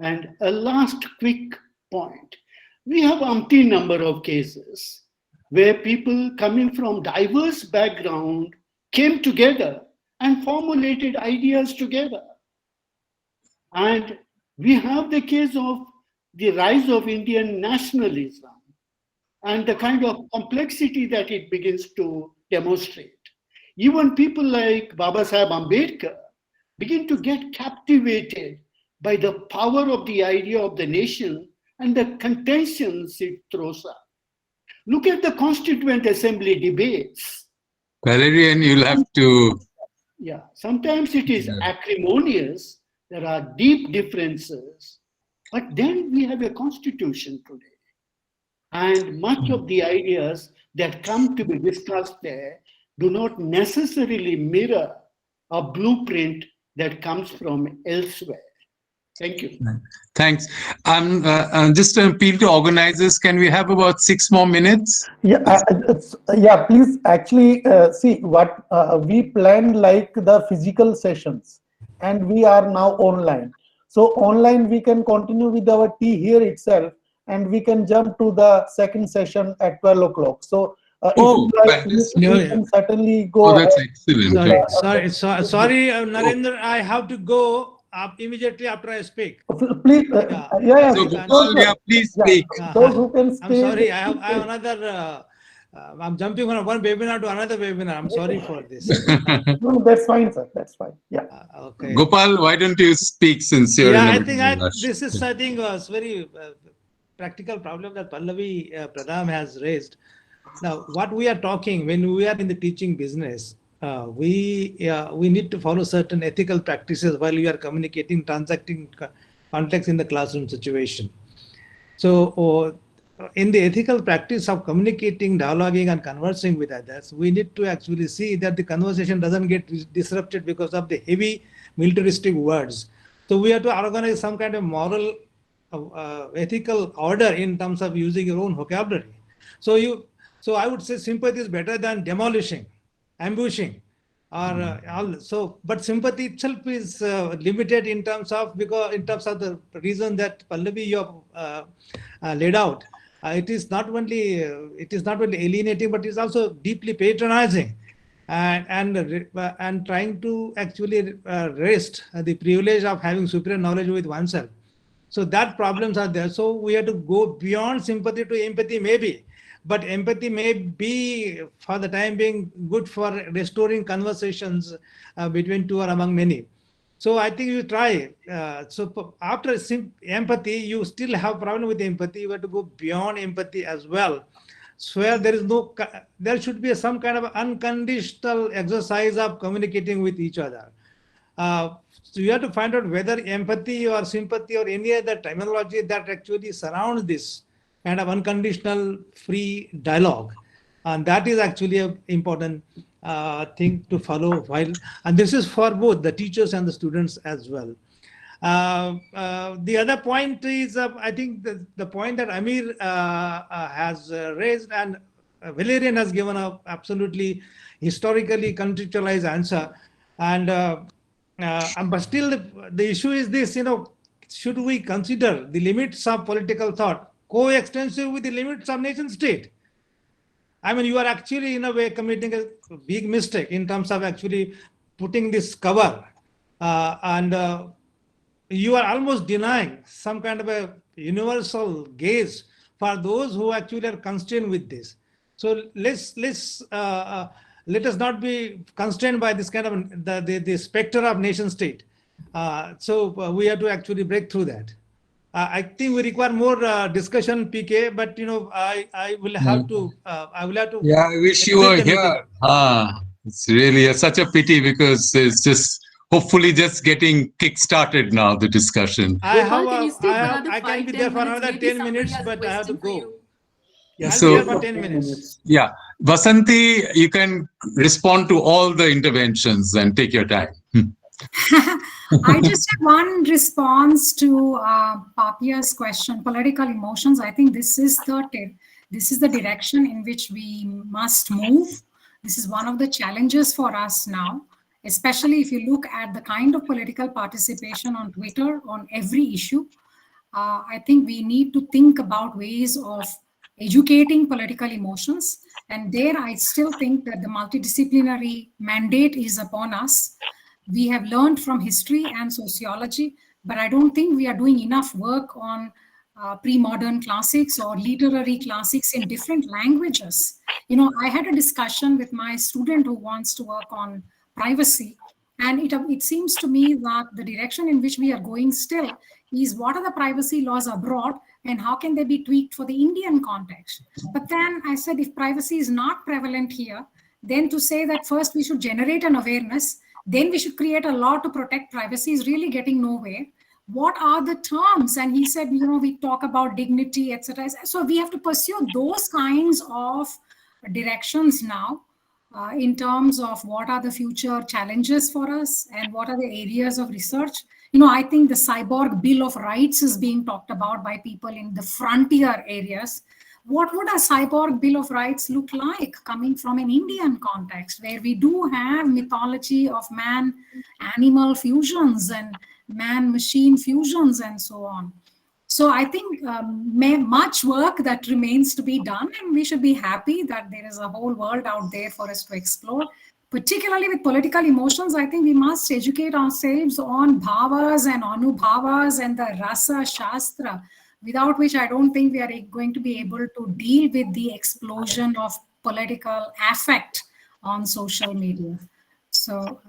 And a last quick point. We have umpteen number of cases where people coming from diverse background came together and formulated ideas together. And we have the case of the rise of Indian nationalism and the kind of complexity that it begins to demonstrate. Even people like Babasaheb Ambedkar begin to get captivated by the power of the idea of the nation and the contentions it throws up. Look at the Constituent Assembly debates. Valerian, you'll have to... Yeah, sometimes it is acrimonious. There are deep differences. But then we have a constitution today. And much of the ideas that come to be discussed there do not necessarily mirror a blueprint that comes from elsewhere. Thank you. Thanks. Just an appeal to organizers. Can we have about 6 more minutes? Yeah, please actually see what we planned, like the physical sessions, and we are now online. So online we can continue with our tea here itself, and we can jump to the second session at 12 o'clock. So if you like, we can certainly go. Oh, that's excellent. Sorry, Narendra, I have to go up immediately after I speak. Please, So Gopal, please speak. Those who can I'm sorry, I have another. I'm jumping from one webinar to another webinar. I'm sorry for this. No, that's fine, sir. That's fine. Yeah. Okay. Gopal, why don't you speak since you're Yeah, in this is, I think, a very practical problem that Pallavi Pradham has raised. Now, what we are talking, when we are in the teaching business, we need to follow certain ethical practices while we are communicating, transacting context in the classroom situation. So in the ethical practice of communicating, dialoguing, and conversing with others, we need to actually see that the conversation doesn't get disrupted because of the heavy militaristic words. So we have to organize some kind of moral, ethical order in terms of using your own vocabulary. So I would say sympathy is better than demolishing, ambushing, but sympathy itself is limited in terms of the reason that Pallavi you have laid out. It is not only alienating, but it is also deeply patronizing, and trying to actually wrest the privilege of having superior knowledge with oneself. So that problems are there. So we have to go beyond sympathy to empathy, maybe. But empathy may be, for the time being, good for restoring conversations between two or among many. So I think you try. So after empathy, you still have problem with empathy. You have to go beyond empathy as well. So where there should be some kind of unconditional exercise of communicating with each other. So you have to find out whether empathy or sympathy or any other terminology that actually surrounds this kind of unconditional free dialogue. And that is actually an important thing to follow and this is for both the teachers and the students as well. The other point is, I think the point that Amir has raised, and Valerian has given a absolutely historically contextualized answer. But still the issue is this, should we consider the limits of political thought coextensive with the limits of nation state? I mean, you are actually in a way committing a big mistake in terms of actually putting this cover, and you are almost denying some kind of a universal gaze for those who actually are constrained with this. So let us not be constrained by this kind of the specter of nation state. So we have to actually break through that. I think we require more discussion, PK. But I will have to. Yeah, I wish you were here. It's really such a pity because it's just hopefully just getting kick-started now, the discussion. I can be there for another 10 minutes, but I have to go. Yeah, I'll be here for 10 minutes. Yeah, Vasanti, you can respond to all the interventions and take your time. I just have one response to Papia's question, political emotions. I think this is the direction in which we must move. This is one of the challenges for us now, especially if you look at the kind of political participation on Twitter on every issue. I think we need to think about ways of educating political emotions. And there I still think that the multidisciplinary mandate is upon us. We have learned from history and sociology, but I don't think we are doing enough work on pre-modern classics or literary classics in different languages. I had a discussion with my student who wants to work on privacy, and it seems to me that the direction in which we are going still is what are the privacy laws abroad and how can they be tweaked for the Indian context. But then I said, if privacy is not prevalent here, then to say that first we should generate an awareness, then we should create a law to protect privacy is really getting nowhere. What are the terms? And he said, we talk about dignity, etc. So we have to pursue those kinds of directions now in terms of what are the future challenges for us and what are the areas of research. I think the cyborg Bill of Rights is being talked about by people in the frontier areas. What would a cyborg Bill of Rights look like coming from an Indian context where we do have mythology of man-animal fusions and man-machine fusions and so on? So I think much work that remains to be done, and we should be happy that there is a whole world out there for us to explore. Particularly with political emotions, I think we must educate ourselves on bhavas and anubhavas and the rasa shastra, without which I don't think we are going to be able to deal with the explosion of political affect on social media. So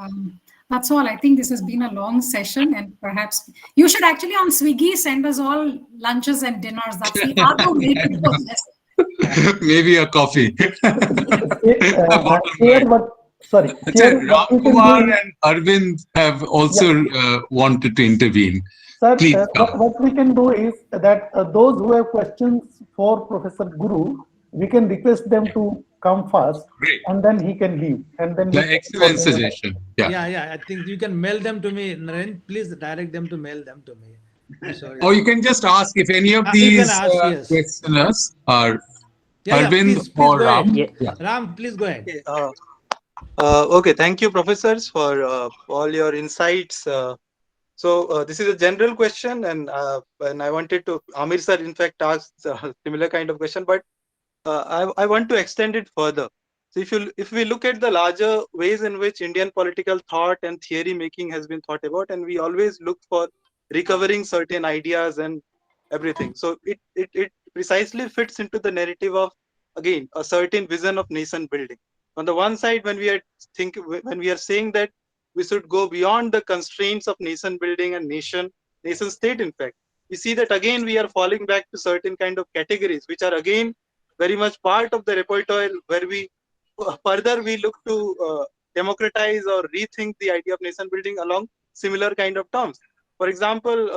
that's all. I think this has been a long session, and perhaps you should actually on Swiggy send us all lunches and dinners. That's the other way to do this. Maybe a coffee. Sorry. Ramkumar and Arvind have also wanted to intervene. Sir, Please what we can do is that those who have questions for Professor Guru, we can request them to come first, Great. and then he can leave, and then Excellent suggestion. Yeah, I think you can mail them to me, Naren. Please direct them to mail them to me. So, Or you can just ask if any of You these can ask, yes. questioners are Yeah, Arvind please or go Ram. ahead. Yeah. Ram, please go ahead. Okay, thank you, professors, for all your insights. So this is a general question, and I wanted to Amir sir, in fact, asked a similar kind of question, but I want to extend it further. So if we look at the larger ways in which Indian political thought and theory making has been thought about, and we always look for recovering certain ideas and everything. So it precisely fits into the narrative of, again, a certain vision of nation building. On the one side, when we are saying that we should go beyond the constraints of nation building and nation state, in fact, we see that again we are falling back to certain kind of categories, which are again very much part of the repertoire, where we further we look to democratize or rethink the idea of nation building along similar kind of terms. For example,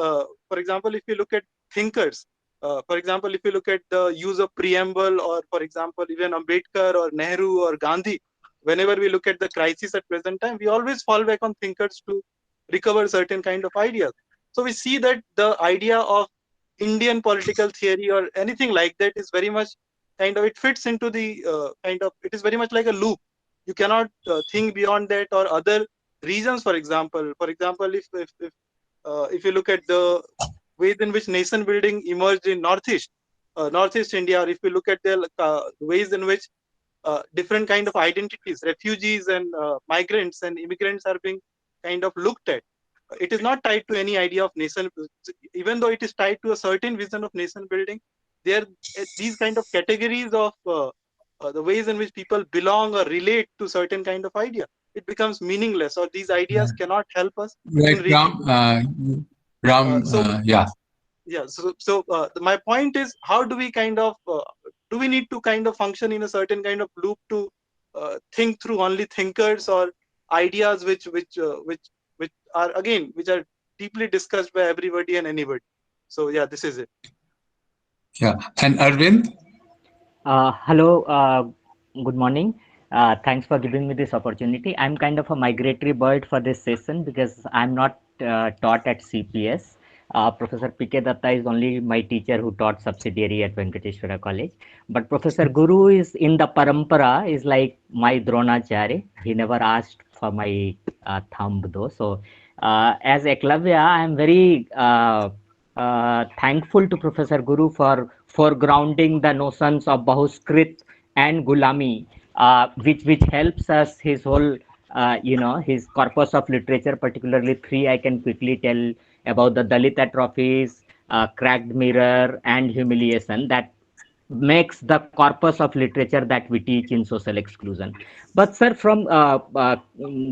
if you look at thinkers, for example, if you look at the use of preamble, or for example, even Ambedkar or Nehru or Gandhi, whenever we look at the crisis at present time, we always fall back on thinkers to recover certain kind of ideas. So we see that the idea of Indian political theory or anything like that is very much kind of, it fits into the it is very much like a loop. You cannot think beyond that, or other regions. For example, if you look at the ways in which nation building emerged in Northeast India, or if you look at the ways in which different kind of identities, refugees and migrants and immigrants are being kind of looked at, it is not tied to any idea of nation, even though it is tied to a certain vision of nation building. There, these kind of categories of the ways in which people belong or relate to certain kind of idea, it becomes meaningless, or these ideas cannot help us in Right, Ram, yeah. Yeah. So my point is, how do we kind of do we need to kind of function in a certain kind of loop to think through only thinkers or ideas which are deeply discussed by everybody and anybody? So yeah, this is it. Yeah. And Arvind? Hello, good morning. Thanks for giving me this opportunity. I'm kind of a migratory bird for this session because I'm not taught at CPS. Professor P.K. Datta is only my teacher who taught subsidiary at Venkateshwara College. But Professor Guru is in the parampara, is like my Dronacharya. He never asked for my thumb though. So as Eklavya, I'm very thankful to Professor Guru for foregrounding the notions of Bahuskrit and Gulami, which helps us his whole, his corpus of literature, particularly three I can quickly tell about: the Dalit atrophies, Cracked Mirror, and Humiliation, that makes the corpus of literature that we teach in social exclusion. But sir, from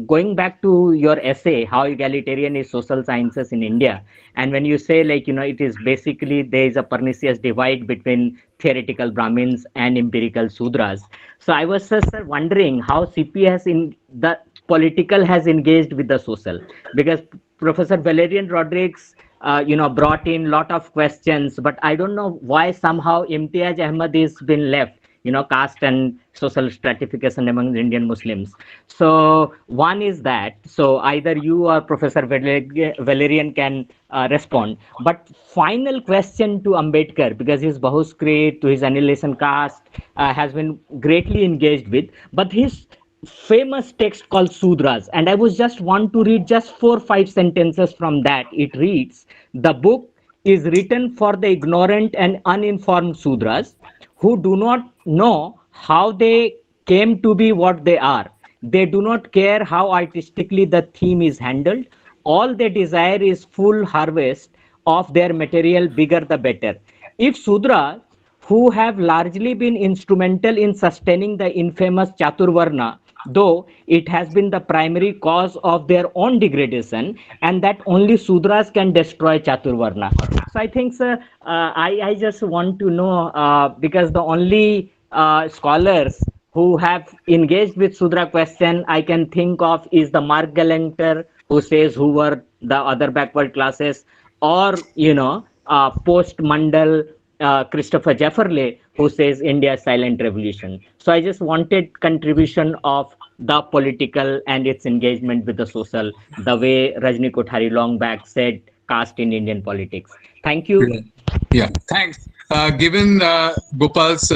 going back to your essay, how egalitarian is social sciences in India, and when you say it is basically there is a pernicious divide between theoretical Brahmins and empirical Sudras. So I was just wondering how CP has in the political has engaged with the social, because Professor Valerian Rodrigues brought in lot of questions, but I don't know why somehow Imtiaz Ahmad is been left, caste and social stratification among Indian Muslims. So one is that, so either you or Professor Valerian can respond. But final question to Ambedkar, because his Bahuskrit, to his Annihilation Caste has been greatly engaged with, but his famous text called Sudras, and I was just want to read just 4 or 5 sentences from that. It reads: the book is written for the ignorant and uninformed Sudras who do not know how they came to be what they are. They do not care how artistically the theme is handled. All they desire is full harvest of their material, bigger the better. If Sudras, who have largely been instrumental in sustaining the infamous Chaturvarna, though it has been the primary cause of their own degradation, and that only Sudras can destroy Chaturvarna. So I think, sir, I just want to know, because the only scholars who have engaged with Sudra question I can think of is the Mark Galanter, who says who were the other backward classes, or post Mandal Christopher Jefferley, who says India silent revolution. So I just wanted contribution of the political and its engagement with the social, the way Rajni Kothari long back said, caste in Indian politics. Thank you. Yeah, thanks. Given Gopal's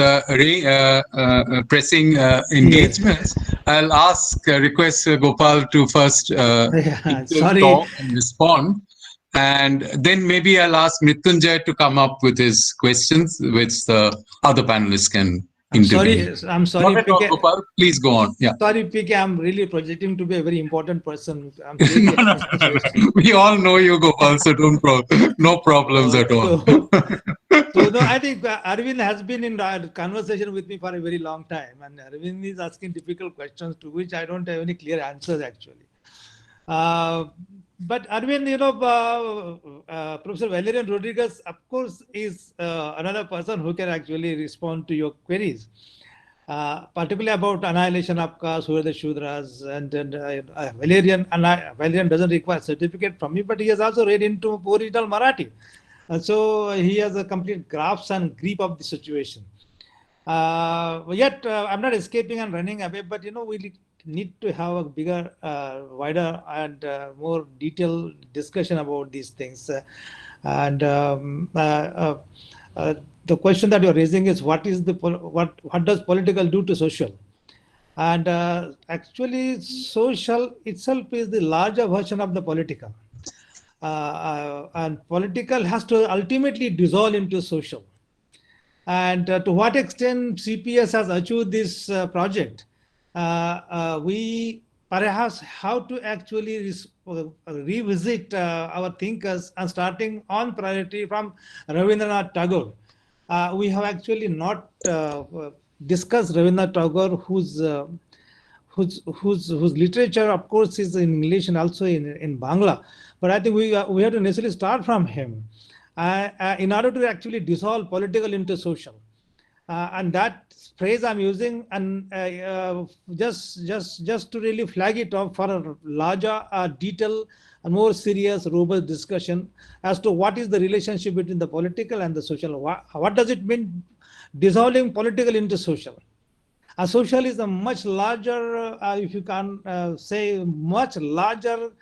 pressing engagements, I'll request Gopal to first Sorry. talk and respond. And then maybe I'll ask Mrityunjay to come up with his questions, which the other panelists can intervene. I'm sorry, Not at all, PK. Gopal. Please go on. Yeah. Sorry, PK, I'm really projecting to be a very important person. I'm really We all know you, Gopal, so no problems at all. So no, I think Arvind has been in conversation with me for a very long time, and Arvind is asking difficult questions to which I don't have any clear answers actually. But Arvind, Professor Valerian Rodriguez, of course, is another person who can actually respond to your queries, particularly about annihilation of caste, who are the Shudras, and Valerian doesn't require a certificate from me, but he has also read into original Marathi. So he has a complete grasp and grip of the situation. Yet I'm not escaping and running away, but we need to have a bigger, wider and more detailed discussion about these things. The question that you're raising is what does political do to social? And actually, social itself is the larger version of the political. And political has to ultimately dissolve into social. And to what extent CPS has achieved this project, we perhaps have to actually revisit our thinkers, and starting on priority from Rabindranath Tagore. We have actually not discussed Rabindranath Tagore, whose literature, of course, is in English and also in Bangla. But I think we have to necessarily start from him in order to actually dissolve political into social. And that phrase I'm using, and just to really flag it up for a larger, detailed, and more serious, robust discussion as to what is the relationship between the political and the social. What does it mean dissolving political into social? A social is a much larger, if you can say, much larger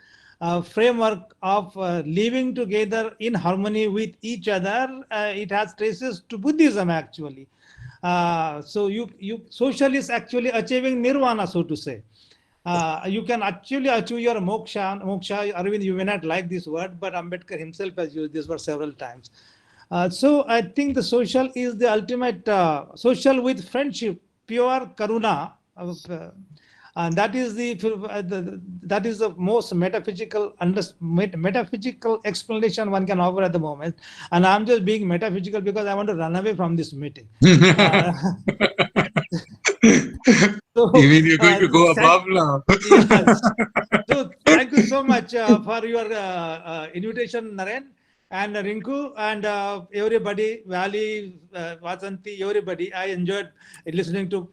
framework of living together in harmony with each other. It has traces to Buddhism actually. So social is actually achieving nirvana, so to say. You can actually achieve your moksha. Arvind, you may not like this word, but Ambedkar himself has used this word several times. So I think the social is the ultimate social with friendship, pure karuna, and that is the most metaphysical explanation one can offer at the moment. And I'm just being metaphysical because I want to run away from this meeting. So, you mean you're going to go above now? Yes. So thank you so much for your invitation, Naren and Rinku, and everybody, Valley, Vasanti, everybody. I enjoyed listening to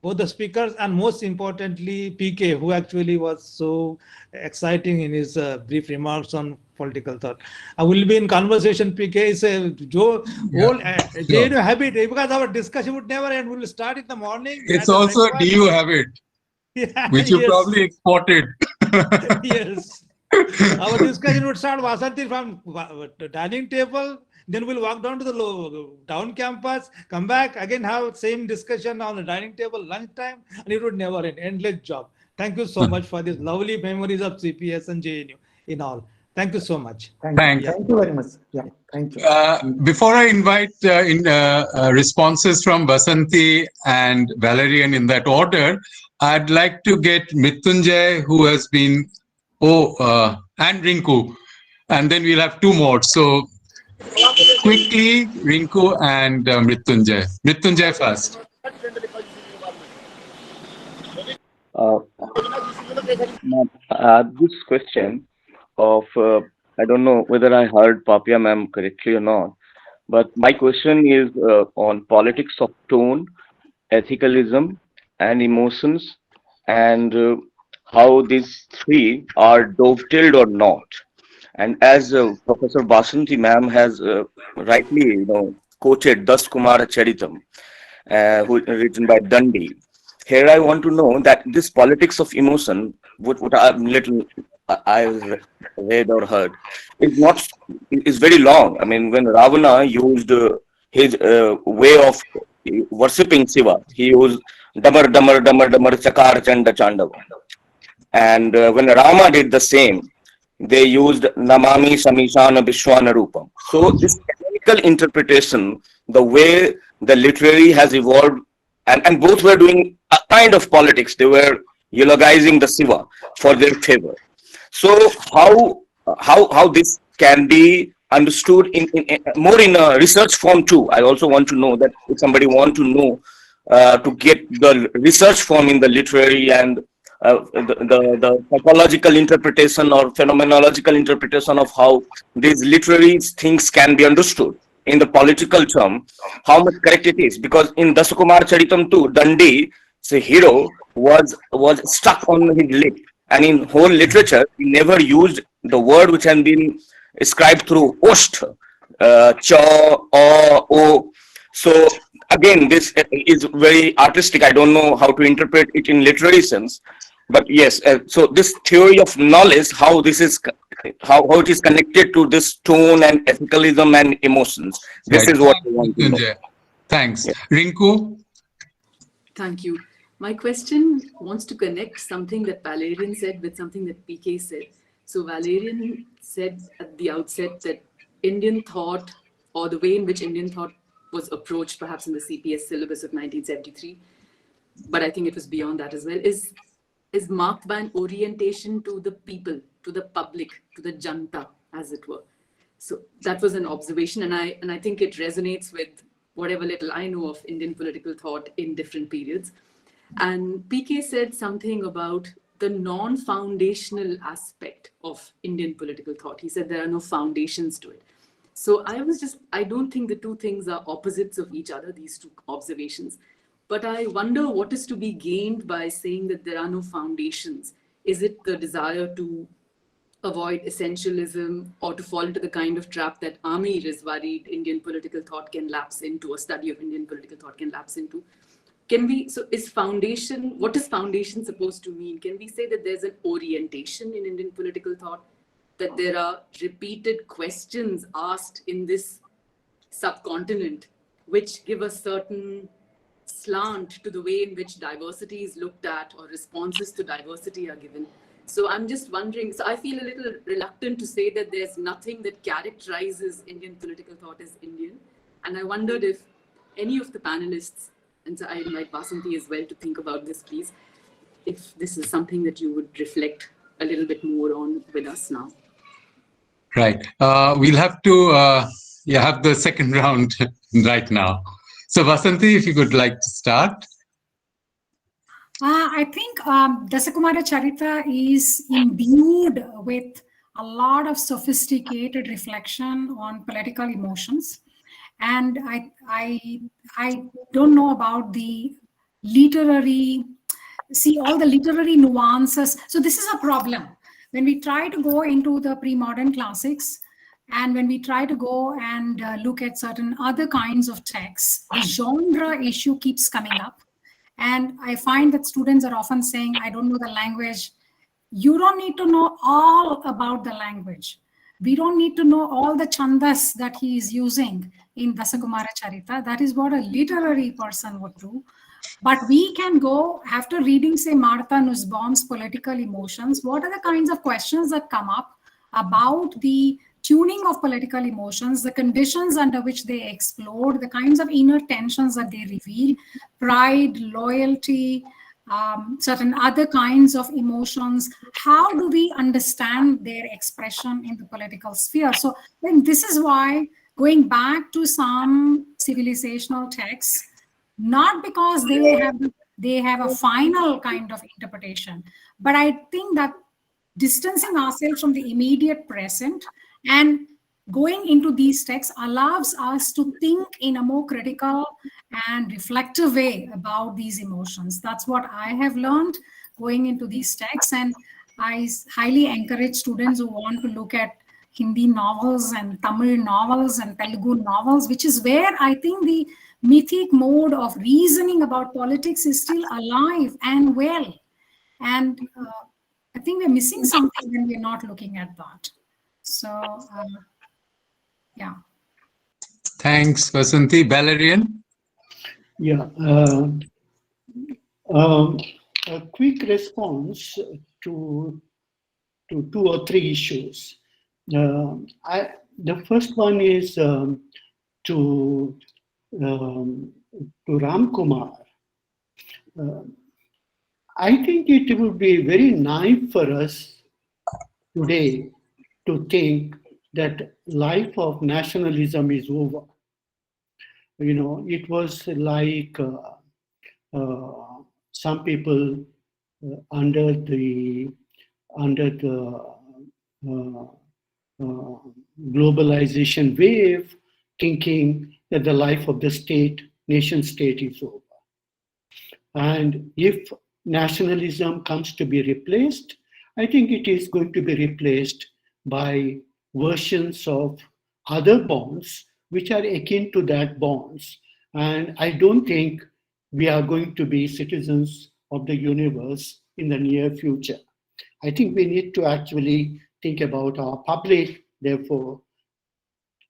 both the speakers, and most importantly, PK, who actually was so exciting in his brief remarks on political thought. I will be in conversation. PK is a old habit, because our discussion would never end. We will start in the morning. It's also a DU habit, which you probably exported. Yes. Our discussion would start, Vasanti, from the dining table. Then we'll walk down to the down campus, come back, again have same discussion on the dining table, lunchtime, and it would never end. Endless job. Thank you so much for these lovely memories of CPS and JNU in all. Thank you so much. Thank you very much. Yeah, thank you. Before I invite responses from Vasanti and Valerian in that order, I'd like to get Mrityunjay, who has been, and Rinku, and then we'll have two more. So quickly, Rinku and Mrityunjay. Mrityunjay first. This question of, I don't know whether I heard Papia ma'am correctly or not, but my question is on politics of tone, ethicalism, and emotions, and how these three are dovetailed or not. And as Professor Basanti ma'am has rightly, quoted Das Kumara Charitam, written by Dundee. Here I want to know that this politics of emotion, what I read or heard, is very long. I mean, when Ravana used his way of worshipping Shiva, he used Damar Damar Damar Damar Chakar Chanda Chandava. And when Rama did the same, they used Namami Samishana Vishwana Rupam. So this technical interpretation, the way the literary has evolved, and both were doing a kind of politics. They were eulogizing the Shiva for their favor. So how this can be understood in more in a research form too. I also want to know that if somebody want to know to get the research form in the literary and the psychological interpretation or phenomenological interpretation of how these literary things can be understood in the political term, how much correct it is. Because in Dasakumar Charitam too, Dundee, the hero, was stuck on his lip. And in whole literature, he never used the word which has been ascribed through Ost, Cha, O. So again, this is very artistic. I don't know how to interpret it in literary sense. But yes, so this theory of knowledge, how this is, how it is connected to this tone and ethicalism and emotions. This is what I want to know. Thanks. Yeah. Rinku? Thank you. My question wants to connect something that Valerian said with something that PK said. So Valerian said at the outset that Indian thought, or the way in which Indian thought was approached perhaps in the CPS syllabus of 1973, but I think it was beyond that as well, is marked by an orientation to the people, to the public, to the janta, as it were. So that was an observation, and I think it resonates with whatever little I know of Indian political thought in different periods. And PK said something about the non-foundational aspect of Indian political thought. He said there are no foundations to it. So I don't think the two things are opposites of each other, these two observations. But I wonder what is to be gained by saying that there are no foundations. Is it the desire to avoid essentialism or to fall into the kind of trap that Amir is worried Indian political thought can lapse into, a study of Indian political thought can lapse into? So is foundation, what is foundation supposed to mean? Can we say that there's an orientation in Indian political thought, that there are repeated questions asked in this subcontinent, which give a certain slant to the way in which diversity is looked at or responses to diversity are given? So I'm just wondering, so I feel a little reluctant to say that there's nothing that characterizes Indian political thought as Indian. And I wondered if any of the panelists, and so I invite Basanti as well to think about this, please, if this is something that you would reflect a little bit more on with us now. Right. We'll have to have the second round right now. So Basanti, if you would like to start. I think Dasakumara Charita is imbued with a lot of sophisticated reflection on political emotions. And I don't know about the literary, all the literary nuances. So this is a problem. When we try to go into the pre-modern classics, and when we try to go and look at certain other kinds of texts, the genre issue keeps coming up. And I find that students are often saying, I don't know the language. You don't need to know all about the language. We don't need to know all the chandas that he is using in Dasakumara Charita. That is what a literary person would do. But we can go, after reading, say, Martha Nussbaum's Political Emotions, what are the kinds of questions that come up about the tuning of political emotions, the conditions under which they explode, the kinds of inner tensions that they reveal, pride, loyalty, certain other kinds of emotions. How do we understand their expression in the political sphere? So I think this is why going back to some civilizational texts, not because they have a final kind of interpretation, but I think that distancing ourselves from the immediate present and going into these texts allows us to think in a more critical and reflective way about these emotions. That's what I have learned going into these texts. And I highly encourage students who want to look at Hindi novels and Tamil novels and Telugu novels, which is where I think the mythic mode of reasoning about politics is still alive and well. And I think we're missing something when we're not looking at that. So, yeah. Thanks, Vasanthi. Valerian? Yeah. A quick response to 2 or 3 issues. The first one is to Ram Kumar. I think it would be very naive for us today to think that life of nationalism is over. You know, it was like some people under the globalization wave thinking that the life of the state, nation state is over. And if nationalism comes to be replaced, I think it is going to be replaced by versions of other bonds which are akin to that bonds. And I don't think we are going to be citizens of the universe in the near future. I think we need to actually think about our public, therefore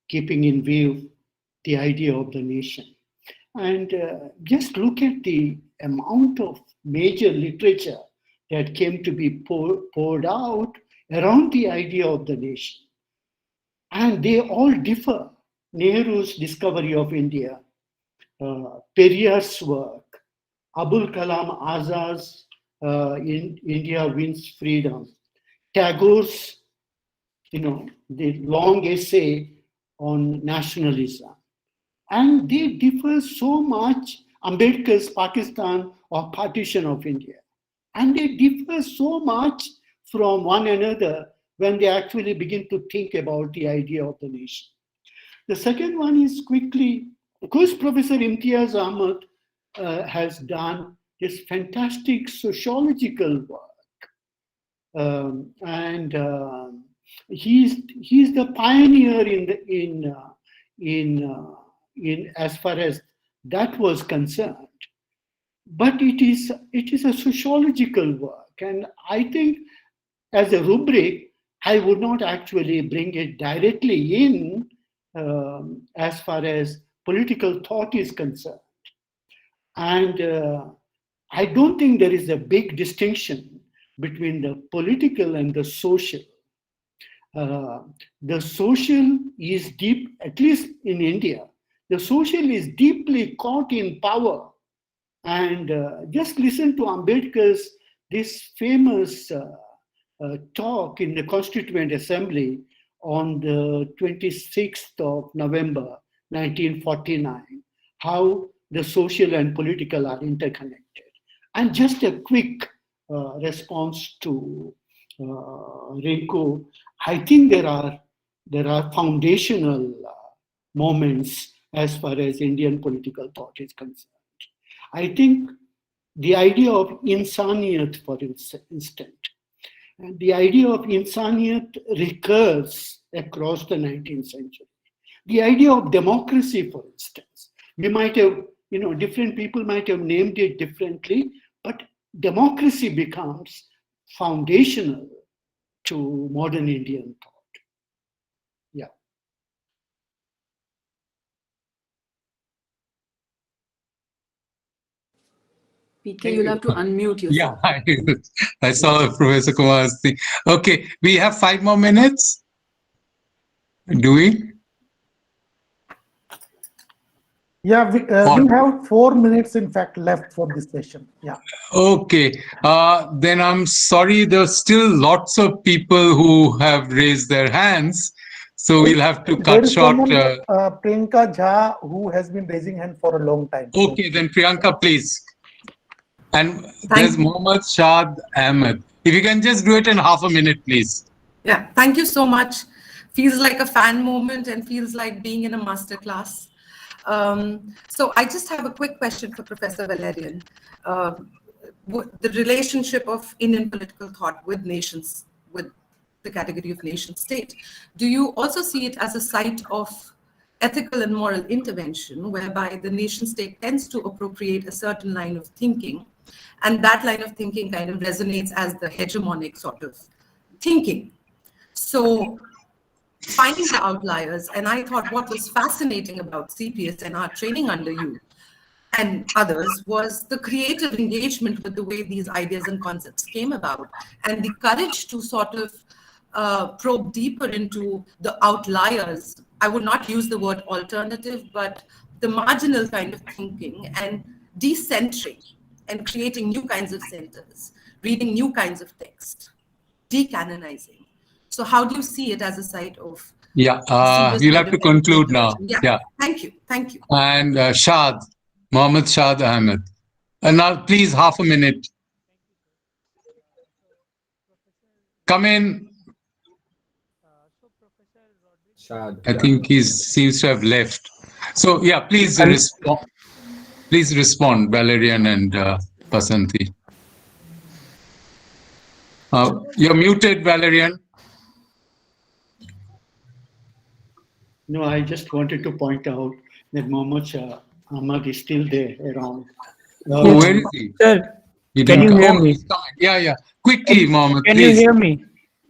keeping in view the idea of the nation. And just look at the amount of major literature that came to be poured out around the idea of the nation. And they all differ. Nehru's discovery of India, Periyar's work, Abul Kalam Azad's in India Wins Freedom, Tagore's, the long essay on nationalism. And they differ so much, Ambedkar's Pakistan or Partition of India. And they differ so much from one another when they actually begin to think about the idea of the nation. The second one is quickly, of course, Professor Imtiaz Ahmad has done this fantastic sociological work. He's the pioneer in as far as that was concerned. But it is a sociological work, and I think as a rubric, I would not actually bring it directly in as far as political thought is concerned. And I don't think there is a big distinction between the political and the social. The social is deep, at least in India, the social is deeply caught in power. And just listen to Ambedkar's, this famous talk in the Constituent Assembly on the 26th of November, 1949, how the social and political are interconnected. And just a quick response to Rinku, I think there are foundational moments as far as Indian political thought is concerned. I think the idea of insaniyat, for instance, and the idea of insaniyat recurs across the 19th century. The idea of democracy, for instance, we might have, different people might have named it differently, but democracy becomes foundational to modern Indian thought. Yeah. PK, you'll have to unmute yourself. Yeah, I saw Professor Kumar's thing. Okay, we have 5 more minutes. Do we? Yeah, we have 4 minutes, in fact, left for this session. Yeah. Okay, then I'm sorry, there's still lots of people who have raised their hands. So we'll have to cut short. Priyanka Jha, who has been raising hand for a long time. Okay, then Priyanka, please. And there's Mohammad Shad Ahmed. If you can just do it in half a minute, please. Yeah, thank you so much. Feels like a fan moment and feels like being in a masterclass. So I just have a quick question for Professor Valerian. The relationship of Indian political thought with nations, with the category of nation state, do you also see it as a site of ethical and moral intervention, whereby the nation state tends to appropriate a certain line of thinking, and that line of thinking kind of resonates as the hegemonic sort of thinking? So finding the outliers, and I thought what was fascinating about CPS and our training under you and others was the creative engagement with the way these ideas and concepts came about, and the courage to sort of probe deeper into the outliers. I would not use the word alternative, but the marginal kind of thinking, and decentering and creating new kinds of centers, reading new kinds of text, decanonizing. So how do you see it as a site of... Yeah, you'll have to conclude now. Yeah. Thank you. Thank you. And Mohammed Shad Ahmed. And now, please, half a minute. Come in. I think he seems to have left. So, yeah, please respond. Please respond, Valerian and Vasanthi. You're muted, Valerian. No, I just wanted to point out that Mohammed Shah Ahmad is still there around. Where is he? Sir, Can you hear me? Yeah. Quickly, Mohammed, Can please. you hear me?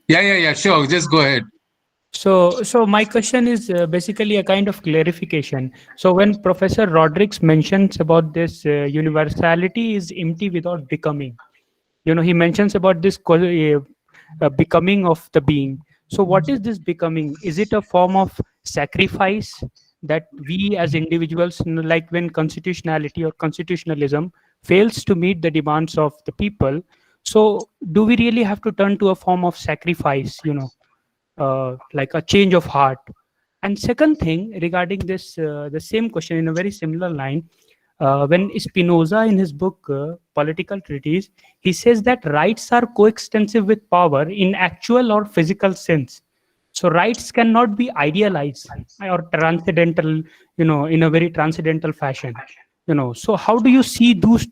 Yeah, sure. Just go ahead. So my question is basically a kind of clarification. So when Professor Rodrigues mentions about this universality is empty without becoming, he mentions about this becoming of the being. So what is this becoming? Is it a form of sacrifice that we as individuals, like when constitutionality or constitutionalism fails to meet the demands of the people, so do we really have to turn to a form of sacrifice, like a change of heart? And second thing regarding this, the same question in a very similar line, when Spinoza in his book Political Treatise, he says that rights are coextensive with power in actual or physical sense. So rights cannot be idealized or transcendental, in a very transcendental fashion. So how do you see those?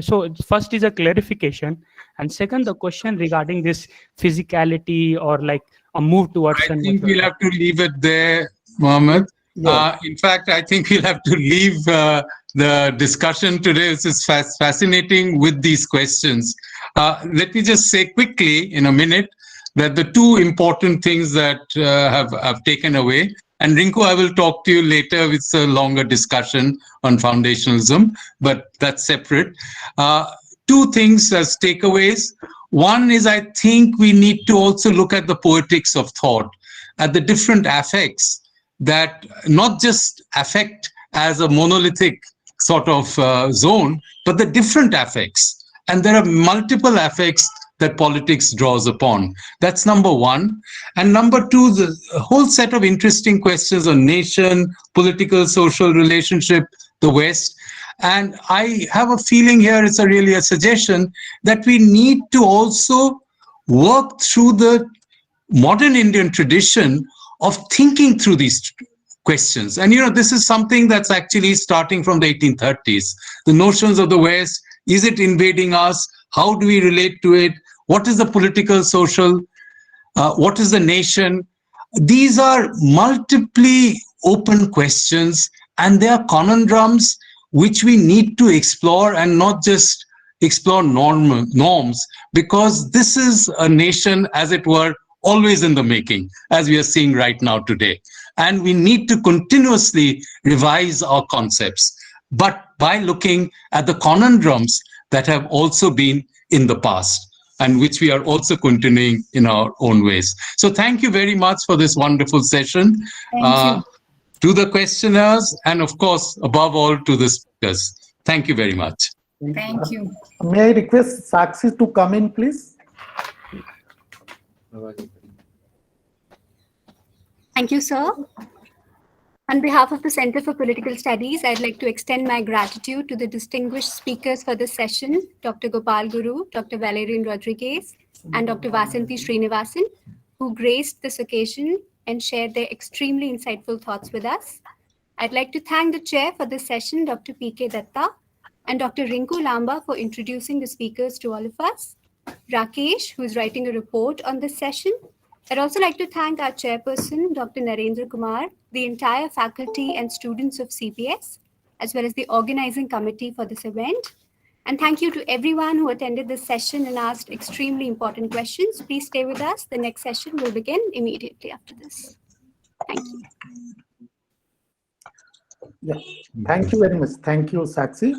So first is a clarification, and second, the question regarding this physicality or like a move towards. I think we'll have to leave it there, Mohammed. Yeah. In fact, I think we'll have to leave the discussion today. This is fascinating with these questions. Let me just say quickly in a minute that the two important things that have taken away, and Rinku, I will talk to you later with a longer discussion on foundationalism, but that's separate. Two things as takeaways. One is, I think we need to also look at the poetics of thought, at the different affects that not just affect as a monolithic sort of zone, but the different affects. And there are multiple affects that politics draws upon. That's number one. And number two, the whole set of interesting questions on nation, political, social relationship, the West. And I have a feeling here, it's really a suggestion that we need to also work through the modern Indian tradition of thinking through these questions. And, this is something that's actually starting from the 1830s. The notions of the West, is it invading us? How do we relate to it? What is the political, social? What is the nation? These are multiply open questions, and they are conundrums which we need to explore and not just explore norms, because this is a nation, as it were, always in the making, as we are seeing right now today. And we need to continuously revise our concepts, but by looking at the conundrums that have also been in the past, and which we are also continuing in our own ways. So thank you very much for this wonderful session. Thank you. To the questioners, and of course, above all, to the speakers. Thank you very much. Thank you. May I request Sakshi to come in, please? Thank you, sir. On behalf of the Center for Political Studies, I'd like to extend my gratitude to the distinguished speakers for this session, Dr. Gopal Guru, Dr. Valerian Rodrigues, and Dr. Vasanthi Srinivasan, who graced this occasion and shared their extremely insightful thoughts with us. I'd like to thank the chair for this session, Dr. P.K. Datta, and Dr. Rinku Lamba for introducing the speakers to all of us, Rakesh, who is writing a report on this session, I'd also like to thank our chairperson, Dr. Narendra Kumar, the entire faculty and students of CPS, as well as the organizing committee for this event. And thank you to everyone who attended this session and asked extremely important questions. Please stay with us. The next session will begin immediately after this. Thank you. Yeah, thank you very much. Thank you, Sakshi.